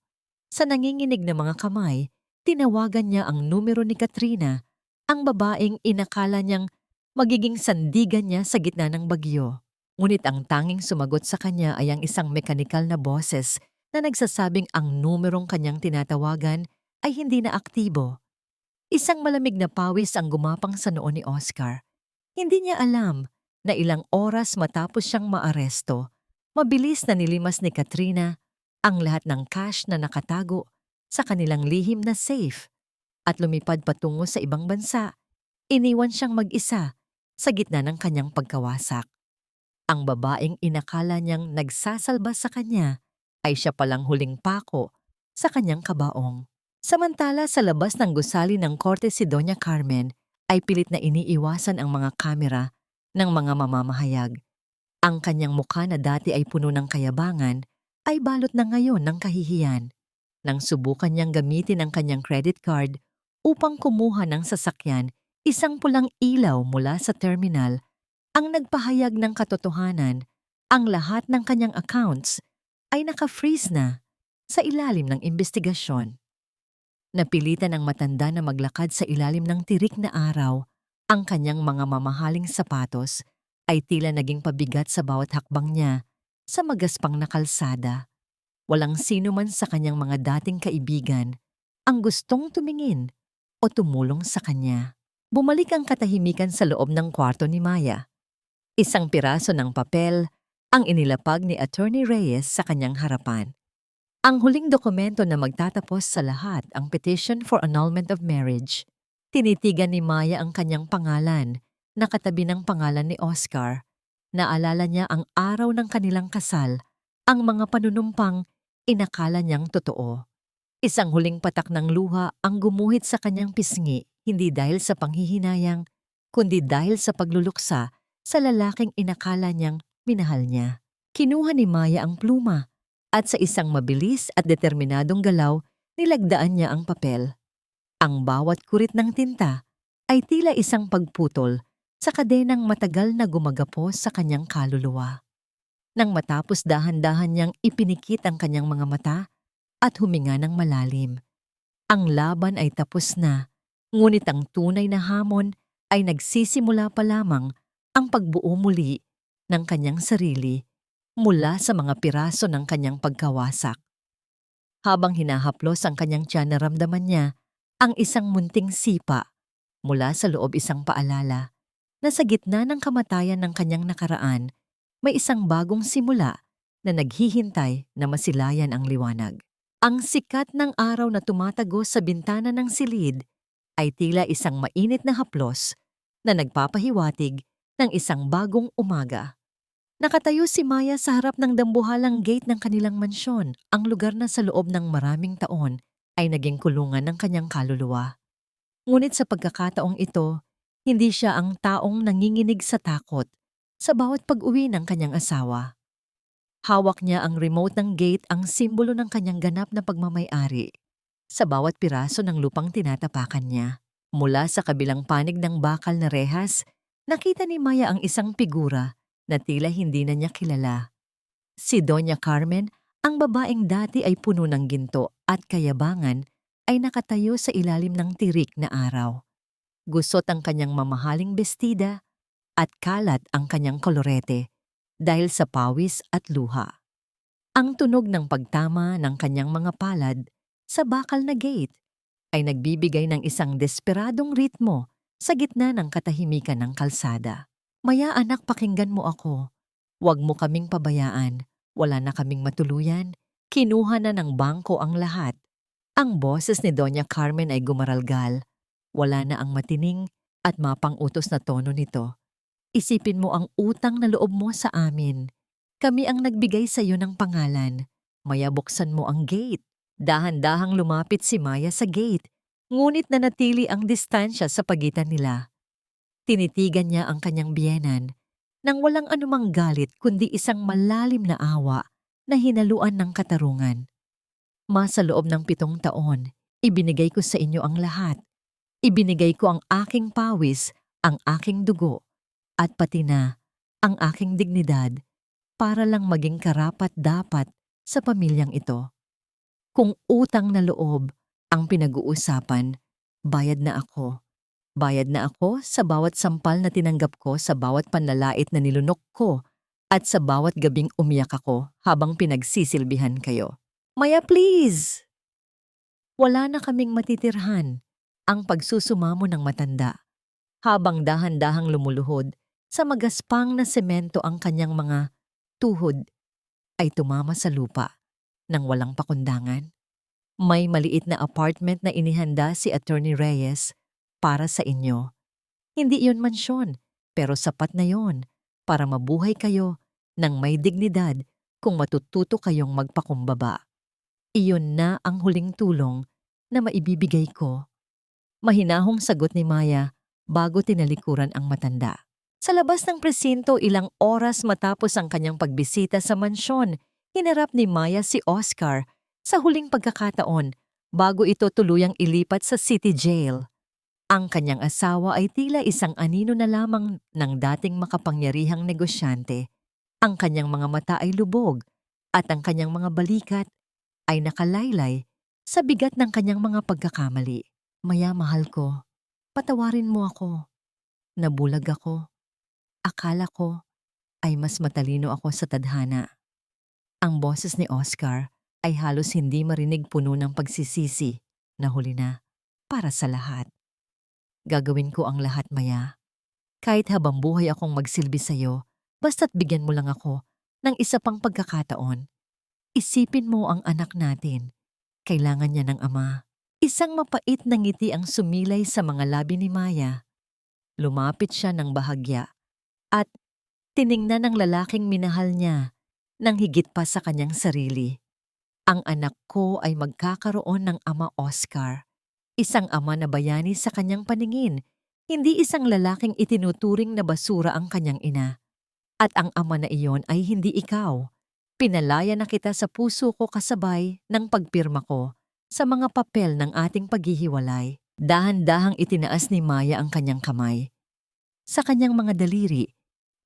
Sa nanginginig na mga kamay, tinawagan niya ang numero ni Katrina, ang babaeng inakala niyang magiging sandigan niya sa gitna ng bagyo. Ngunit ang tanging sumagot sa kanya ay ang isang mekanikal na boses na nagsasabing ang numerong kanyang tinatawagan ay hindi na aktibo. Isang malamig na pawis ang gumapang sa noo ni Oscar. Hindi niya alam na ilang oras matapos siyang maaresto, mabilis na nilimas ni Katrina ang lahat ng cash na nakatago sa kanilang lihim na safe at lumipad patungo sa ibang bansa. Iniwan siyang mag-isa sa gitna ng kanyang pagkawasak. Ang babaeng inakala niyang nagsasalba sa kanya ay siya palang huling pako sa kanyang kabaong. Samantala, sa labas ng gusali ng korte, si Doña Carmen ay pilit na iniiwasan ang mga kamera ng mga mamamahayag. Ang kanyang mukha na dati ay puno ng kayabangan ay balot na ngayon ng kahihiyan. Nang subukan niyang gamitin ang kanyang credit card upang kumuha ng sasakyan, isang pulang ilaw mula sa terminal ang nagpahayag ng katotohanan. Ang lahat ng kanyang accounts ay naka-freeze na. sa ilalim ng imbestigasyon. Napilitan ang matanda na maglakad sa ilalim ng tirik na araw. Ang kanyang mga mamahaling sapatos ay tila naging pabigat sa bawat hakbang niya sa magaspang na kalsada. Walang sino man sa kanyang mga dating kaibigan ang gustong tumingin o tumulong sa kanya. Bumalik ang katahimikan sa loob ng kwarto ni Maya. Isang piraso ng papel ang inilapag ni Attorney Reyes sa kanyang harapan. Ang huling dokumento na magtatapos sa lahat, ang Petition for Annulment of Marriage. Tinitigan ni Maya ang kanyang pangalan, nakatabi ng pangalan ni Oscar. Naalala niya ang araw ng kanilang kasal, ang mga panunumpang inakala niyang totoo. Isang huling patak ng luha ang gumuhit sa kanyang pisngi, hindi dahil sa panghihinayang, kundi dahil sa pagluluksa sa lalaking inakala niyang minahal niya. Kinuha ni Maya ang pluma at sa isang mabilis at determinadong galaw, nilagdaan niya ang papel. Ang bawat kurit ng tinta ay tila isang pagputol sa kadenang matagal na gumagapos sa kanyang kaluluwa. Nang matapos dahan-dahan niyang ipinikit ang kanyang mga mata at huminga ng malalim. Ang laban ay tapos na, ngunit ang tunay na hamon ay nagsisimula pa lamang. Ang pagbuo muli ng kanyang sarili mula sa mga piraso ng kanyang pagkawasak. Habang hinahaplos ang kanyang tiyan, naramdaman niya ang isang munting sipa mula sa loob, isang paalala na sa gitna ng kamatayan ng kanyang nakaraan, may isang bagong simula na naghihintay na masilayan ang liwanag. Ang sikat ng araw na tumatagos sa bintana ng silid ay tila isang mainit na haplos na nagpapahiwatig ng isang bagong umaga. Nakatayo si Maya sa harap ng dambuhalang gate ng kanilang mansyon, ang lugar na sa loob ng maraming taon ay naging kulungan ng kanyang kaluluwa. Ngunit sa pagkakataong ito, hindi siya ang taong nanginginig sa takot sa bawat pag-uwi ng kanyang asawa. Hawak niya ang remote ng gate, ang simbolo ng kanyang ganap na pagmamay-ari sa bawat piraso ng lupang tinatapakan niya. Mula sa kabilang panig ng bakal na rehas, nakita ni Maya ang isang figura na tila hindi na niya kilala. Si Doña Carmen, ang babaeng dati ay puno ng ginto at kayabangan, ay nakatayo sa ilalim ng tirik na araw. Gusot ang kanyang mamahaling bestida at kalat ang kanyang kolorete dahil sa pawis at luha. Ang tunog ng pagtama ng kanyang mga palad sa bakal na gate ay nagbibigay ng isang desperadong ritmo sa gitna ng katahimikan ng kalsada. Maya anak, pakinggan mo ako. Huwag mo kaming pabayaan. Wala na kaming matuluyan. Kinuha na ng bangko ang lahat. Ang boses ni Doña Carmen ay gumaralgal. Wala na ang matining at mapang-utos na tono nito. Isipin mo ang utang na loob mo sa amin. Kami ang nagbigay sa iyo ng pangalan. Maya buksan mo ang gate. Dahan-dahang lumapit si Maya sa gate, ngunit nanatili ang distansya sa pagitan nila. Tinitigan niya ang kanyang biyenan nang walang anumang galit kundi isang malalim na awa na hinaluan ng katarungan. Sa loob ng 7 taon, ibinigay ko sa inyo ang lahat. Ibinigay ko ang aking pawis, ang aking dugo, at pati na ang aking dignidad para lang maging karapat-dapat sa pamilyang ito. Kung utang na loob ang pinag-uusapan, bayad na ako. Bayad na ako sa bawat sampal na tinanggap ko, sa bawat panlalait na nilunok ko, at sa bawat gabing umiyak ako habang pinagsisilbihan kayo. Maya, please! Wala na kaming matitirhan, ang pagsusumamo ng matanda. Habang dahan-dahang lumuluhod sa magaspang na semento ang kanyang mga tuhod, ay tumama sa lupa nang walang pakundangan. May maliit na apartment na inihanda si Attorney Reyes para sa inyo. Hindi iyon mansyon, pero sapat na yon para mabuhay kayo ng may dignidad kung matututo kayong magpakumbaba. Iyon na ang huling tulong na maibibigay ko. Mahinahong sagot ni Maya bago tinalikuran ang matanda. Sa labas ng presinto, ilang oras matapos ang kanyang pagbisita sa mansyon, hinarap ni Maya si Oscar sa huling pagkakataon bago ito tuluyang ilipat sa city jail. Ang kanyang asawa ay tila isang anino na lamang ng dating makapangyarihang negosyante. Ang kanyang mga mata ay lubog at ang kanyang mga balikat ay nakalaylay sa bigat ng kanyang mga pagkakamali. Maya, mahal ko, patawarin mo ako. Nabulag ako. Akala ko ay mas matalino ako sa tadhana. Ang boses ni Oscar ay halos hindi marinig, puno ng pagsisisi na huli na para sa lahat. Gagawin ko ang lahat, Maya. Kahit habang buhay akong magsilbi sa'yo, basta't bigyan mo lang ako ng isa pang pagkakataon. Isipin mo ang anak natin. Kailangan niya ng ama. Isang mapait na ngiti ang sumilay sa mga labi ni Maya. Lumapit siya ng bahagya at tiningnan ng lalaking minahal niya ng higit pa sa kanyang sarili. Ang anak ko ay magkakaroon ng ama, Oscar. Isang ama na bayani sa kanyang paningin, hindi isang lalaking itinuturing na basura ang kanyang ina. At ang ama na iyon ay hindi ikaw. Pinalaya na kita sa puso ko kasabay ng pagpirma ko sa mga papel ng ating paghihiwalay. Dahan-dahang itinaas ni Maya ang kanyang kamay. Sa kanyang mga daliri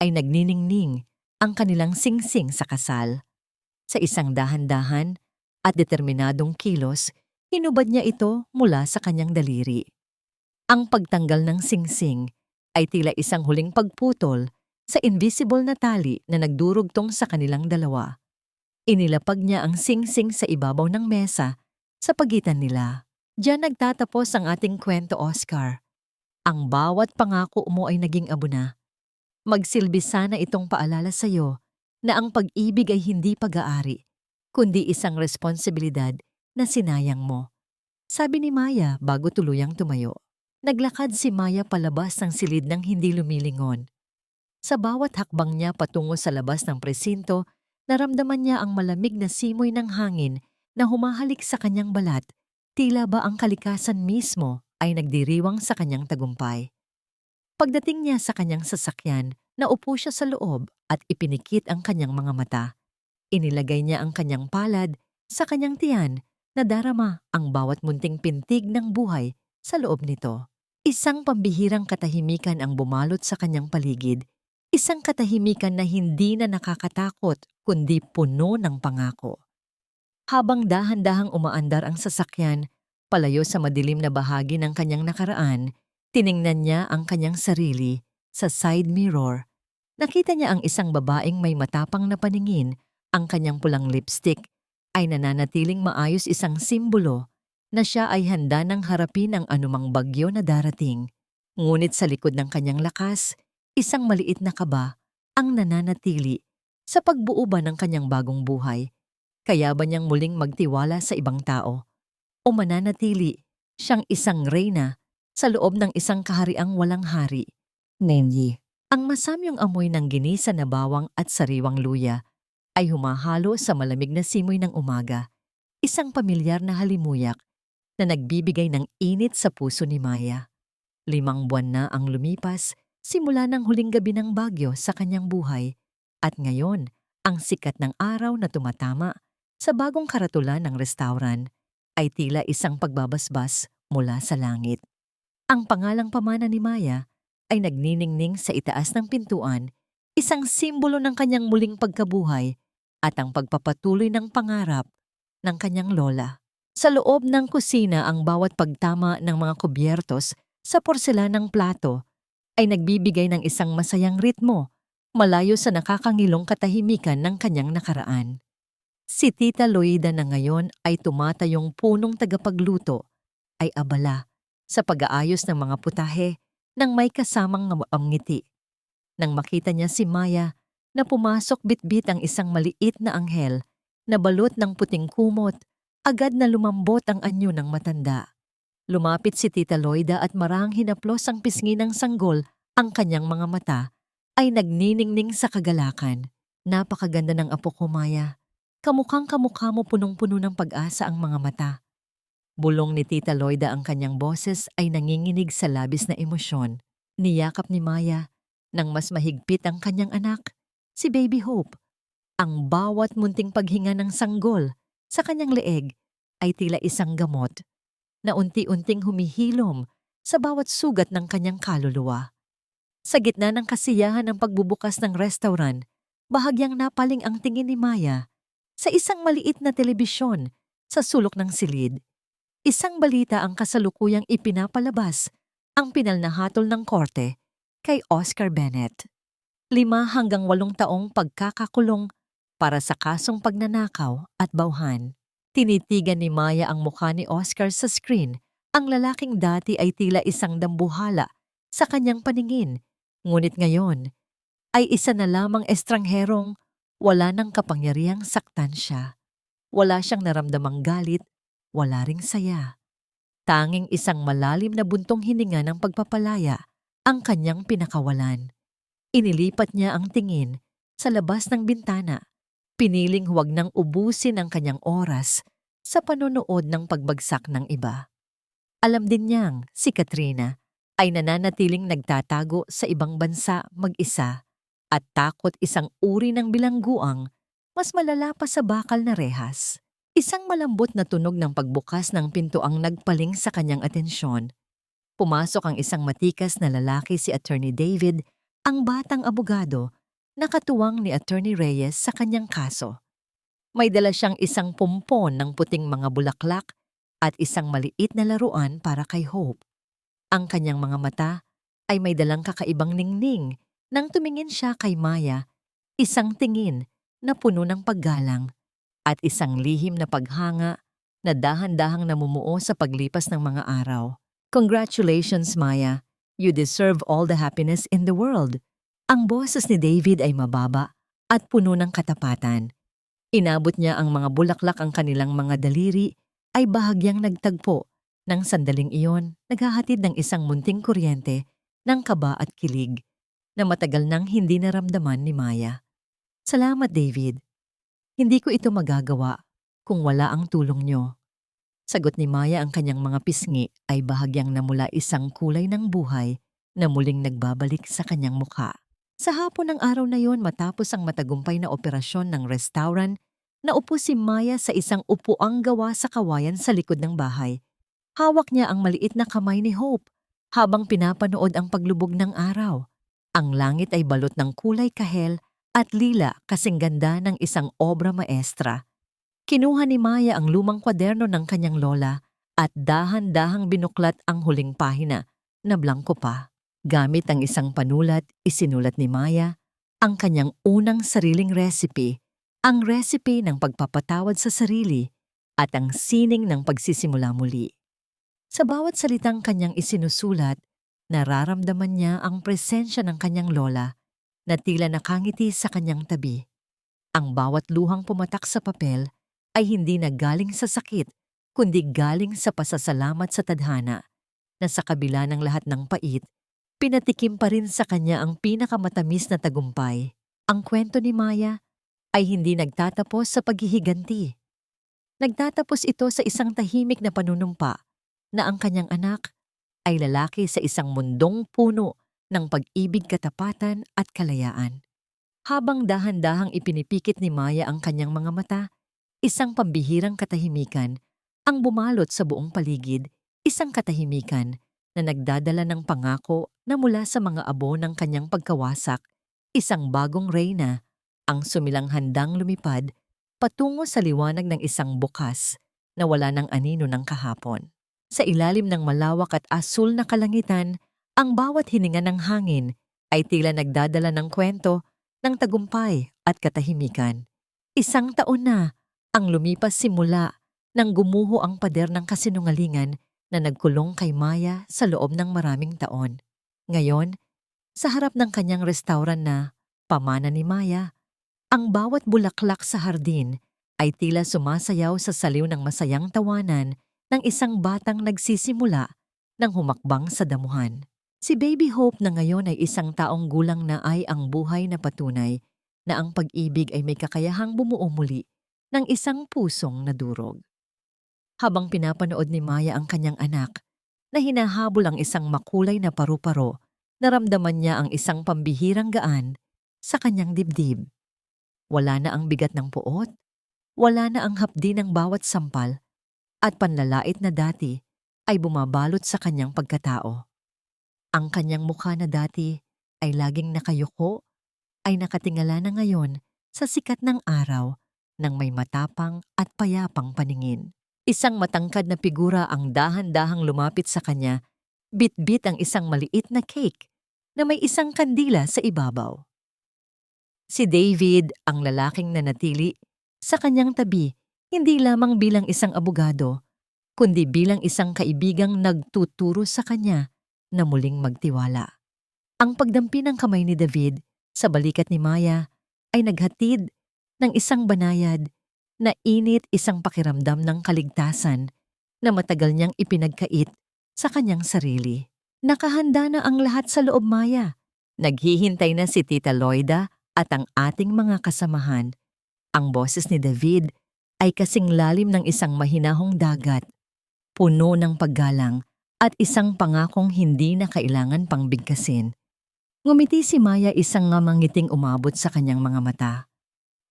ay nagniningning ang kanilang singsing sa kasal. Sa isang dahan-dahan at determinadong kilos, hinubad niya ito mula sa kanyang daliri. Ang pagtanggal ng singsing ay tila isang huling pagputol sa invisible na tali na nagdurugtong sa kanilang dalawa. Inilapag niya ang singsing sa ibabaw ng mesa sa pagitan nila. Diyan nagtatapos ang ating kwento, Oscar. Ang bawat pangako mo ay naging abuna. Magsilbi sana itong paalala sa iyo na ang pag-ibig ay hindi pag-aari, kundi isang responsibilidad na sinayang mo. Sabi ni Maya bago tuluyang tumayo. Naglakad si Maya palabas ng silid ng hindi lumilingon. Sa bawat hakbang niya patungo sa labas ng presinto, naramdaman niya ang malamig na simoy ng hangin na humahalik sa kanyang balat. Tila ba ang kalikasan mismo ay nagdiriwang sa kanyang tagumpay. Pagdating niya sa kanyang sasakyan, naupo siya sa loob at ipinikit ang kanyang mga mata. Inilagay niya ang kanyang palad sa kanyang tiyan na darama ang bawat munting pintig ng buhay sa loob nito. Isang pambihirang katahimikan ang bumalot sa kanyang paligid. Isang katahimikan na hindi na nakakatakot kundi puno ng pangako. Habang dahan-dahang umaandar ang sasakyan, palayo sa madilim na bahagi ng kanyang nakaraan, tiningnan niya ang kanyang sarili sa side mirror. Nakita niya ang isang babaeng may matapang na paningin. Ang kanyang pulang lipstick ay nananatiling maayos, isang simbolo na siya ay handa ng harapin ang anumang bagyo na darating. Ngunit sa likod ng kanyang lakas, isang maliit na kaba ang nananatili sa pagbuo ba ng kanyang bagong buhay. Kaya ba niyang muling magtiwala sa ibang tao? O mananatili siyang isang reyna sa loob ng isang kahariang walang hari? Nenyi. Ang masamyong amoy ng ginisa na bawang at sariwang luya ay humahalo sa malamig na simoy ng umaga. Isang pamilyar na halimuyak na nagbibigay ng init sa puso ni Maya. 5 buwan na ang lumipas simula ng huling gabi ng bagyo sa kanyang buhay. At ngayon, ang sikat ng araw na tumatama sa bagong karatula ng restauran ay tila isang pagbabasbas mula sa langit. Ang pangalang pamana ni Maya ay nagniningning sa itaas ng pintuan, isang simbolo ng kanyang muling pagkabuhay at ang pagpapatuloy ng pangarap ng kanyang lola. Sa loob ng kusina, ang bawat pagtama ng mga kubyertos sa porselanang plato ay nagbibigay ng isang masayang ritmo, malayo sa nakakangilong katahimikan ng kanyang nakaraan. Si Tita Loida na ngayon ay tumatayong punong tagapagluto, ay abala sa pag-aayos ng mga putahe nang may kasamang ngiti. Nang makita niya si Maya na pumasok, bitbit ang isang maliit na anghel na balot ng puting kumot, agad na lumambot ang anyo ng matanda. Lumapit si Tita Loida at marahang hinaplos ang pisngi ng sanggol. Ang kanyang mga mata ay nagniningning sa kagalakan. Napakaganda ng apo ko, Maya. Kamukhang kamukha mo, punong-puno ng pag-asa ang mga mata. Bulong ni Tita Loida, ang kanyang boses ay nanginginig sa labis na emosyon. Niyakap ni Maya nang mas mahigpit ang kanyang anak, si Baby Hope. Ang bawat munting paghinga ng sanggol sa kanyang leeg ay tila isang gamot na unti-unting humihilom sa bawat sugat ng kanyang kaluluwa. Sa gitna ng kasiyahan ng pagbubukas ng restaurant, bahagyang napaling ang tingin ni Maya sa isang maliit na telebisyon Sa sulok ng silid, isang balita ang kasalukuyang ipinapalabas, ang pinal na hatol ng korte kay Oscar Bennett. 5 hanggang 8 taong pagkakakulong para sa kasong pagnanakaw at bauhan. Tinitigan ni Maya ang mukha ni Oscar sa screen. Ang lalaking dati ay tila isang dambuhala sa kanyang paningin, ngunit ngayon ay isa na lamang estrangherong wala ng kapangyarihang saktan siya. Wala siyang naramdamang galit, wala ring saya. Tanging isang malalim na buntong hininga ng pagpapalaya ang kanyang pinakawalan. Inilipat niya ang tingin sa labas ng bintana, piniling huwag nang ubusin ang kanyang oras sa panonood ng pagbagsak ng iba. Alam din niyang si Katrina ay nananatiling nagtatago sa ibang bansa mag-isa at takot isang uri ng bilangguang mas malala pa sa bakal na rehas. Isang malambot na tunog ng pagbukas ng pinto ang nagpaling sa kanyang atensyon. Pumasok ang isang matikas na lalaki, si Attorney David, ang batang abogado na katuwang ni Attorney Reyes sa kanyang kaso. May dala siyang isang pumpon ng puting mga bulaklak at isang maliit na laruan para kay Hope. Ang kanyang mga mata ay may dalang kakaibang ningning nang tumingin siya kay Maya, isang tingin na puno ng paggalang at isang lihim na paghanga na dahan-dahang namumuo sa paglipas ng mga araw. Congratulations, Maya. You deserve all the happiness in the world. Ang boses ni David ay mababa at puno ng katapatan. Inabot niya ang mga bulaklak, ang kanilang mga daliri ay bahagyang nagtagpo. Nang sandaling iyon, naghahatid ng isang munting kuryente ng kaba at kilig na matagal nang hindi naramdaman ni Maya. Salamat, David. Hindi ko ito magagawa kung wala ang tulong niyo. Sagot ni Maya, ang kanyang mga pisngi ay bahagyang namula isang kulay ng buhay na muling nagbabalik sa kanyang mukha. Sa hapon ng araw na yon, matapos ang matagumpay na operasyon ng restaurant, naupo si Maya sa isang upuang gawa sa kawayan sa likod ng bahay. Hawak niya ang maliit na kamay ni Hope habang pinapanood ang paglubog ng araw. Ang langit ay balot ng kulay kahel at lila, kasing ganda ng isang obra maestra. Kinuha ni Maya ang lumang kwaderno ng kanyang lola at dahan-dahang binuklat ang huling pahina na blanko pa. Gamit ang isang panulat, isinulat ni Maya ang kanyang unang sariling recipe, ang recipe ng pagpapatawad sa sarili at ang sining ng pagsisimula muli. Sa bawat salitang kanyang isinusulat, nararamdaman niya ang presensya ng kanyang lola na tila nakangiti sa kanyang tabi. Ang bawat luhang pumatak sa papel ay hindi na galing sa sakit, kundi galing sa pasasalamat sa tadhana na sa kabila ng lahat ng pait, pinatikim pa rin sa kanya ang pinakamatamis na tagumpay. Ang kwento ni Maya ay hindi nagtatapos sa paghihiganti. Nagtatapos ito sa isang tahimik na panunumpa na ang kanyang anak ay lalaki sa isang mundong puno ng pag-ibig, katapatan at kalayaan. Habang dahan-dahang ipinipikit ni Maya ang kanyang mga mata, isang pambihirang katahimikan ang bumalot sa buong paligid, isang katahimikan na nagdadala ng pangako na mula sa mga abo ng kanyang pagkawasak, isang bagong reyna ang sumilang handang lumipad patungo sa liwanag ng isang bukas na wala ng anino ng kahapon. Sa ilalim ng malawak at asul na kalangitan, ang bawat hininga ng hangin ay tila nagdadala ng kwento ng tagumpay at katahimikan. 1 taon na ang lumipas simula nang gumuho ang pader ng kasinungalingan na nagkulong kay Maya sa loob ng maraming taon. Ngayon, sa harap ng kanyang restaurant na pamana ni Maya, ang bawat bulaklak sa hardin ay tila sumasayaw sa saliw ng masayang tawanan ng isang batang nagsisimula ng humakbang sa damuhan. Si Baby Hope na ngayon ay 1 taong gulang na ay ang buhay na patunay na ang pag-ibig ay may kakayahang bumuo muli ng isang pusong nadurog. Habang pinapanood ni Maya ang kanyang anak na hinahabol ang isang makulay na paru-paro, naramdaman niya ang isang pambihirang gaan sa kanyang dibdib. Wala na ang bigat ng puot, wala na ang hapdi ng bawat sampal, at panlalait na dati ay bumabalot sa kanyang pagkatao. Ang kanyang mukha na dati ay laging nakayuko ay nakatingala na ngayon sa sikat ng araw ng may matapang at payapang paningin. Isang matangkad na figura ang dahan-dahang lumapit sa kanya, bit-bit ang isang maliit na cake na may isang kandila sa ibabaw. Si David, ang lalaking nanatili sa kanyang tabi, hindi lamang bilang isang abogado, kundi bilang isang kaibigang nagtuturo sa kanya na muling magtiwala. Ang pagdampi ng kamay ni David sa balikat ni Maya ay naghatid ng isang banayad na init, isang pakiramdam ng kaligtasan na matagal niyang ipinagkait sa kanyang sarili. Nakahanda na ang lahat sa loob, Maya. Naghihintay na si Tita Loida at ang ating mga kasamahan. Ang boses ni David ay kasing lalim ng isang mahinahong dagat, puno ng paggalang at isang pangakong hindi na kailangan pang bigkasin. Ngumiti si Maya, isang ngamangiting umabot sa kanyang mga mata.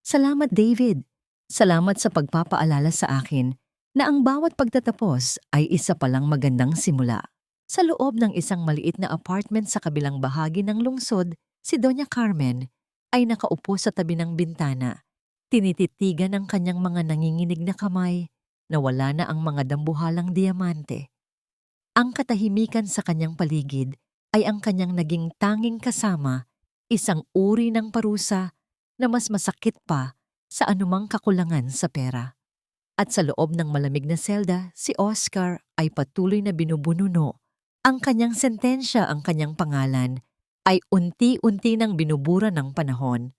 Salamat, David. Salamat sa pagpapaalala sa akin na ang bawat pagtatapos ay isa palang magandang simula. Sa loob ng isang maliit na apartment sa kabilang bahagi ng lungsod, si Doña Carmen ay nakaupo sa tabi ng bintana. Tinititigan ng kanyang mga nanginginig na kamay na wala na ang mga dambuhalang diamante. Ang katahimikan sa kanyang paligid ay ang kanyang naging tanging kasama, isang uri ng parusa na mas masakit pa sa anumang kakulangan sa pera. At sa loob ng malamig na selda, si Oscar ay patuloy na binubununo. Ang kanyang sentensya, ang kanyang pangalan, ay unti-unti nang binubura ng panahon.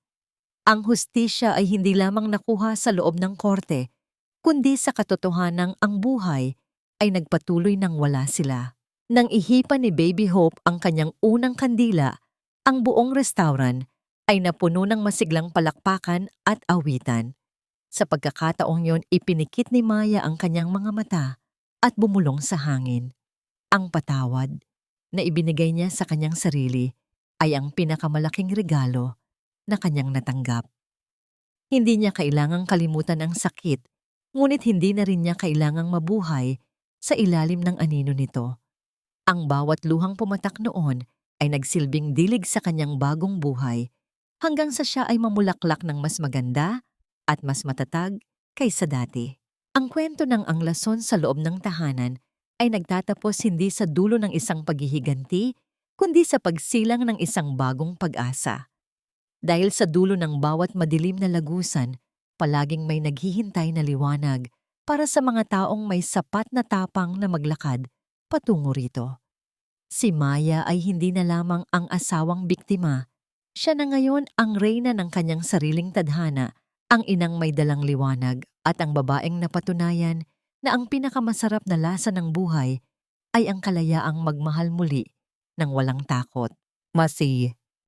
Ang hustisya ay hindi lamang nakuha sa loob ng korte, kundi sa katotohanang ang buhay ay nagpatuloy nang wala sila. Nang ihipan ni Baby Hope ang kanyang unang kandila, ang buong restaurant ay napuno ng masiglang palakpakan at awitan. Sa pagkakataong yon, ipinikit ni Maya ang kanyang mga mata at bumulong sa hangin. Ang patawad na ibinigay niya sa kanyang sarili ay ang pinakamalaking regalo na kanyang natanggap. Hindi niya kailangang kalimutan ang sakit, ngunit hindi na rin niya kailangang mabuhay sa ilalim ng anino nito. Ang bawat luhang pumatak noon ay nagsilbing dilig sa kanyang bagong buhay hanggang sa siya ay mamulaklak ng mas maganda at mas matatag kaysa dati. Ang kwento ng anglason sa loob ng tahanan ay nagtatapos hindi sa dulo ng isang paghihiganti, kundi sa pagsilang ng isang bagong pag-asa. Dahil sa dulo ng bawat madilim na lagusan, palaging may naghihintay na liwanag para sa mga taong may sapat na tapang na maglakad patungo rito. Si Maya ay hindi na lamang ang asawang biktima. Siya na ngayon ang reyna ng kanyang sariling tadhana, ang inang may dalang liwanag at ang babaeng napatunayan na ang pinakamasarap na lasa ng buhay ay ang kalayaang magmahal muli ng walang takot. Masi